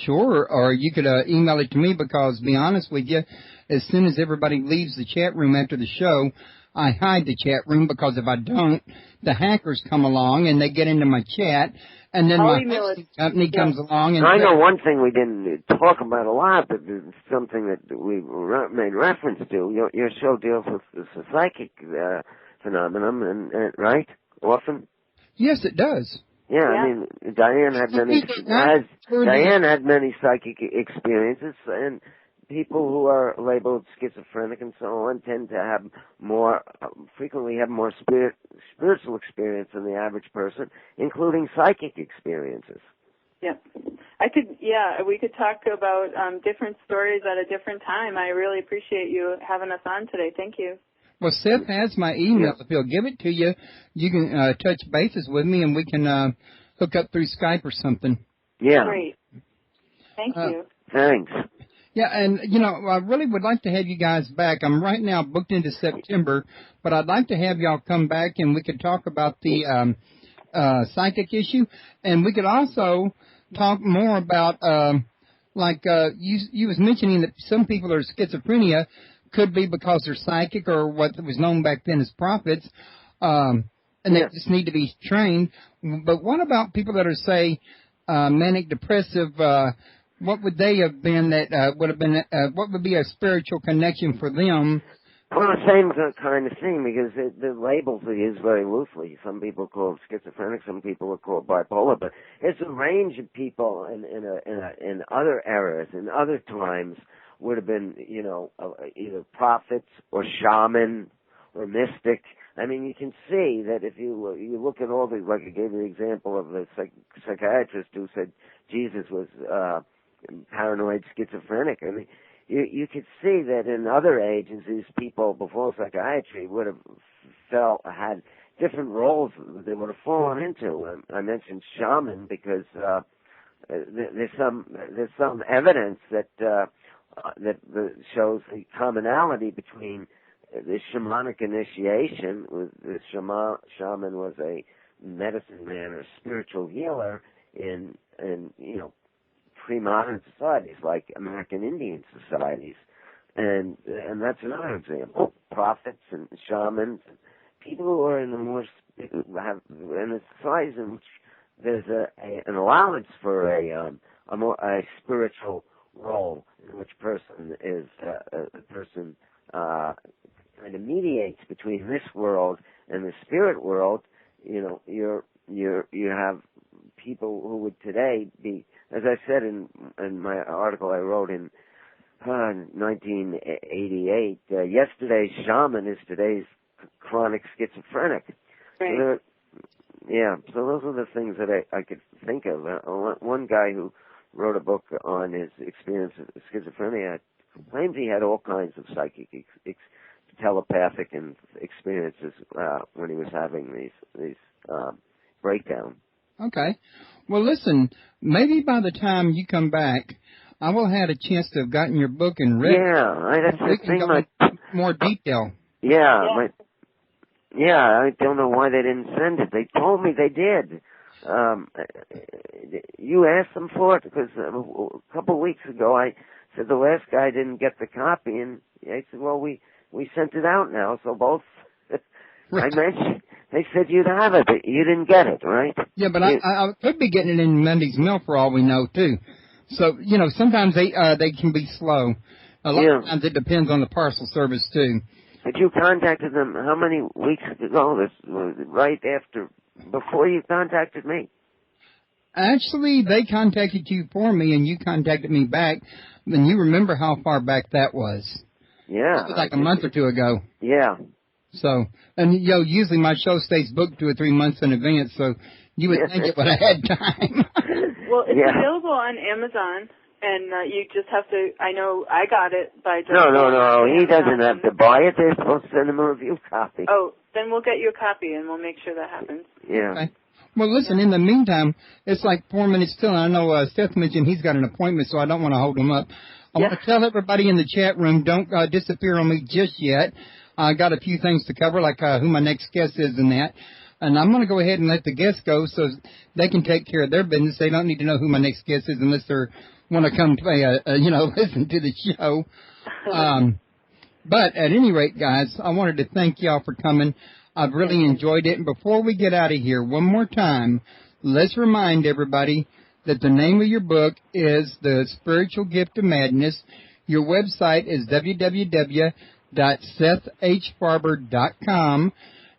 S2: Sure, or you could email it to me because, to be honest with you, as soon as everybody leaves the chat room after the show, I hide the chat room because if I don't, the hackers come along and they get into my chat, and then my hosting company comes along. And
S3: I know one thing we didn't talk about a lot, but it's something that we made reference to. Your show deals with the psychic phenomenon, and right? Often?
S2: Yes, it does.
S3: Yeah, I mean, Diane had many psychic experiences, and people who are labeled schizophrenic and so on tend to frequently have more spiritual experience than the average person, including psychic experiences.
S4: Yeah. We could talk about different stories at a different time. I really appreciate you having us on today. Thank you.
S2: Well, Seth has my email. If he'll give it to you, you can touch bases with me, and we can hook up through Skype or something.
S3: Yeah.
S4: Great. Thank you.
S3: Thanks.
S2: Yeah, and, I really would like to have you guys back. I'm right now booked into September, but I'd like to have y'all come back, and we could talk about the psychic issue, and we could also talk more about, you was mentioning that some people are schizophrenia could be because they're psychic or what was known back then as prophets, and they just need to be trained. But what about people that are, say, manic depressive? What would they have been that would have been? What would be a spiritual connection for them?
S3: Well, the same kind of thing, because the labels are used very loosely. Some people call it schizophrenic, some people are called bipolar, but it's a range of people in other eras, in other times, would have been, either prophets or shaman or mystic. I mean, you can see that if you look at all the, like I gave you the example of the psychiatrist who said Jesus was paranoid schizophrenic. I mean, you could see that in other agencies, people before psychiatry would have had different roles they would have fallen into. I mentioned shaman because there's some evidence that shows the commonality between the shamanic initiation. The shaman was a medicine man or spiritual healer in pre-modern societies like American Indian societies, and that's another example. Prophets and shamans, people who are in the more in a society in which there's an allowance for a spiritual role, in which person is a person kind of mediates between this world and the spirit world. You have people who would today be, as I said in my article I wrote in 1988, yesterday's shaman is today's chronic schizophrenic.
S4: Right.
S3: So those are the things that I could think of. One guy who wrote a book on his experience of schizophrenia claims he had all kinds of psychic telepathic and experiences when he was having these breakdowns.
S2: Okay. Well, listen, maybe by the time you come back, I will have a chance to have gotten your book and read it.
S3: That's the thing.
S2: More detail.
S3: I don't know why they didn't send it. They told me they did. You asked them for it because a couple of weeks ago I said the last guy didn't get the copy, and I said, well, we sent it out now, so both.
S2: Right.
S3: I mentioned. They said you'd have it, but you didn't get it, right?
S2: Yeah, but I could be getting it in Monday's mail for all we know too. So sometimes they can be slow. A lot of times it depends on the parcel service too.
S3: But you contacted them how many weeks ago? This was right before you contacted me.
S2: Actually, they contacted you for me, and you contacted me back. And you remember how far back that was?
S3: Yeah,
S2: it was like a month or two ago.
S3: Yeah.
S2: So, and usually my show stays booked 2 or 3 months in advance, so you would think it would have had time.
S4: Well, it's available on Amazon, and you just have to. I know I got it by.
S3: No. He doesn't have to buy it. They're supposed to send him a review copy.
S4: Oh, then we'll get you a copy, and we'll make sure that happens.
S3: Yeah.
S2: Okay. Well, listen. In the meantime, it's like 4 minutes till. I know Seth mentioned he's got an appointment, so I don't want to hold him up. I want to tell everybody in the chat room, don't disappear on me just yet. I got a few things to cover, like who my next guest is and that. And I'm going to go ahead and let the guests go so they can take care of their business. They don't need to know who my next guest is unless they want to come play, listen to the show. But at any rate, guys, I wanted to thank y'all for coming. I've really enjoyed it. And before we get out of here, one more time, let's remind everybody that the name of your book is The Spiritual Gift of Madness. Your website is www.sethhfarber.com.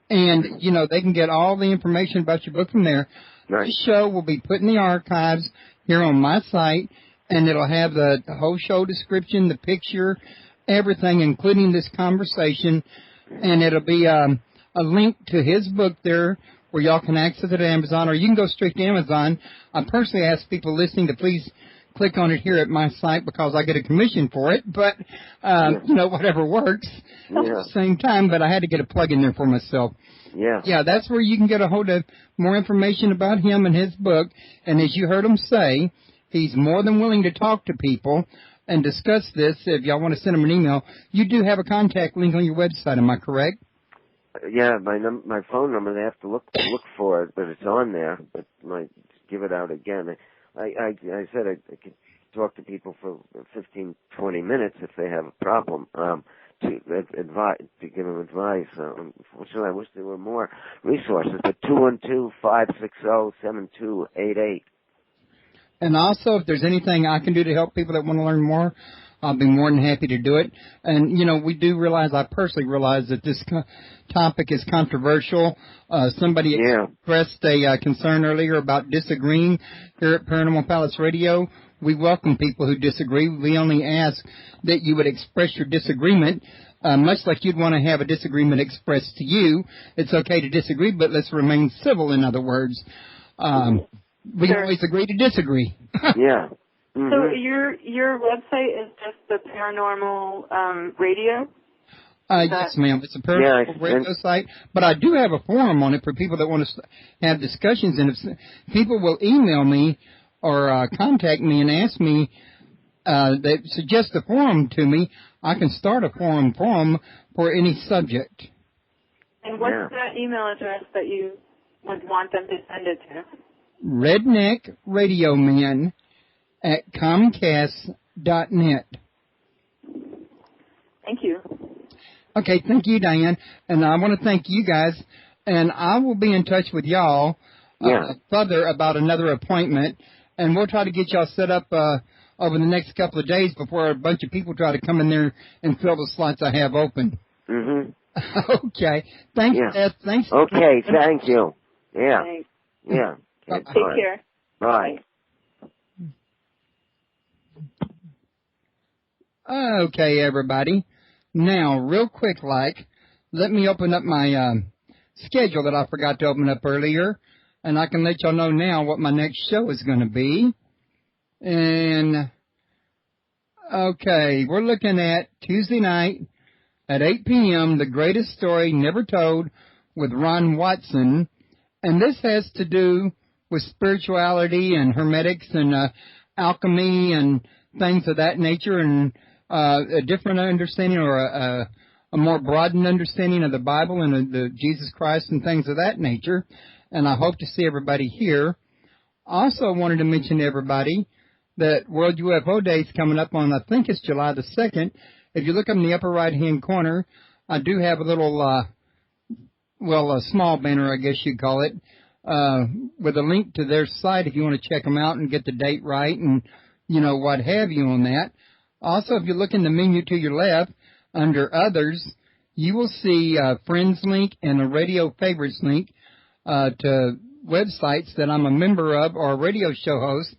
S2: And, they can get all the information about your book from there.
S3: Right.
S2: This show will be put in the archives here on my site, and it'll have the whole show description, the picture, everything, including this conversation. And it'll be a link to his book there where y'all can access it at Amazon, or you can go straight to Amazon. I personally ask people listening to please click on it here at my site because I get a commission for it, but, whatever works at the same time, but I had to get a plug in there for myself. Yeah, that's where you can get a hold of more information about him and his book, and as you heard him say, he's more than willing to talk to people and discuss this. If y'all want to send him an email, you do have a contact link on your website, am I correct?
S3: Yeah, my phone number, they have to look for it, but it's on there, but I give it out again. I said I could talk to people for 15, 20 minutes if they have a problem, to give them advice. Unfortunately, I wish there were more resources, but 212-560-7288.
S2: And also, if there's anything I can do to help people that want to learn more, I'll be more than happy to do it. And, we do realize, I personally realize that this topic is controversial. Somebody expressed a concern earlier about disagreeing here at Paranormal Palace Radio. We welcome people who disagree. We only ask that you would express your disagreement much like you'd want to have a disagreement expressed to you, it's okay to disagree, but let's remain civil, in other words. We can always agree to disagree.
S3: Yeah. Mm-hmm.
S4: So your website is just the Paranormal Radio?
S2: Yes, ma'am. It's a paranormal radio site, but I do have a forum on it for people that want to have discussions. And if people will email me or contact me and ask me, they suggest a forum to me, I can start a forum for any subject.
S4: And what's that email address that you would want them to send it to?
S2: redneckradioman@comcast.net.
S4: Thank you.
S2: Okay, thank you, Diane. And I want to thank you guys. And I will be in touch with y'all further about another appointment. And we'll try to get y'all set up over the next couple of days before a bunch of people try to come in there and fill the slots I have open.
S3: Mm-hmm.
S2: Okay. Thanks, Seth. Thanks.
S3: Okay, thank you. Yeah.
S4: Thanks.
S3: Yeah. Okay,
S4: Take care.
S3: Bye.
S2: Okay, everybody. Now, real quick, let me open up my schedule that I forgot to open up earlier, and I can let y'all know now what my next show is going to be. And, okay, we're looking at Tuesday night at 8 p.m., The Greatest Story Never Told with Ron Watson. And this has to do with spirituality and hermetics and alchemy and things of that nature, and a different understanding or a more broadened understanding of the Bible and the Jesus Christ and things of that nature. And I hope to see everybody here. Also wanted to mention to everybody that World UFO Day is coming up on, I think it's July the 2nd. If you look up in the upper right-hand corner, I do have a little, a small banner, I guess you'd call it, with a link to their site if you want to check them out and get the date right and, what have you on that. Also, if you look in the menu to your left, under Others, you will see a Friends link and a Radio Favorites link to websites that I'm a member of or a radio show host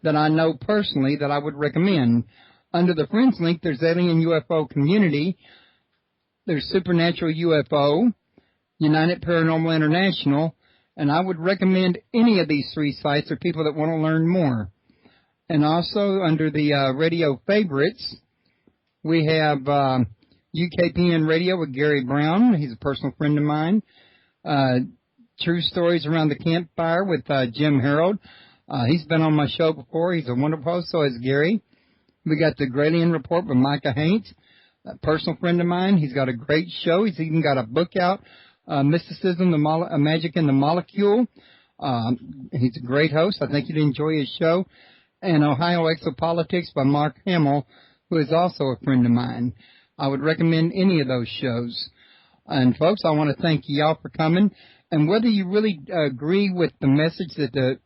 S2: that I know personally that I would recommend. Under the Friends link, there's Alien UFO Community, there's Supernatural UFO, United Paranormal International, and I would recommend any of these three sites for people that want to learn more. And also under the Radio Favorites, we have UKPN Radio with Gary Brown. He's a personal friend of mine. True Stories Around the Campfire with Jim Harold. He's been on my show before. He's a wonderful host, so is Gary. We got the Gralien Report with Micah Haynes, a personal friend of mine. He's got a great show. He's even got a book out, Mysticism, Magic in the Molecule. He's a great host. I think you'd enjoy his show. And Ohio Exopolitics by Mark Hamill, who is also a friend of mine. I would recommend any of those shows. And, folks, I want to thank y'all for coming. And whether you really agree with the message that the,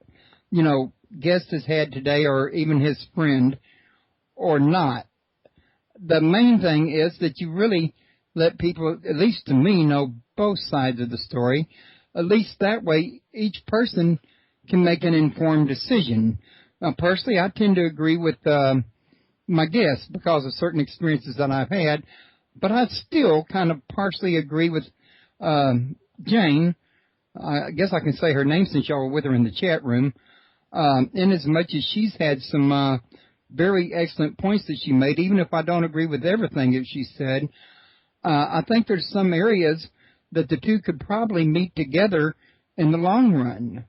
S2: guest has had today or even his friend or not, the main thing is that you really let people, at least to me, know both sides of the story. At least that way each person can make an informed decision. Now, personally, I tend to agree with my guests because of certain experiences that I've had, but I still kind of partially agree with Jane. I guess I can say her name since y'all were with her in the chat room, in as much as she's had some very excellent points that she made, even if I don't agree with everything that she said. I think there's some areas that the two could probably meet together in the long run.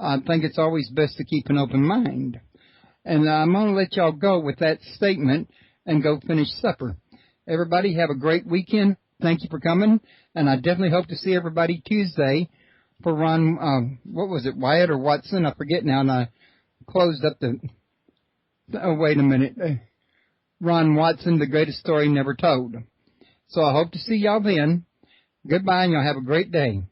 S2: I think it's always best to keep an open mind. And I'm going to let y'all go with that statement and go finish supper. Everybody have a great weekend. Thank you for coming. And I definitely hope to see everybody Tuesday for Ron, what was it, Wyatt or Watson? I forget now, and I closed up wait a minute. Ron Watson, The Greatest Story Never Told. So I hope to see y'all then. Goodbye, and y'all have a great day.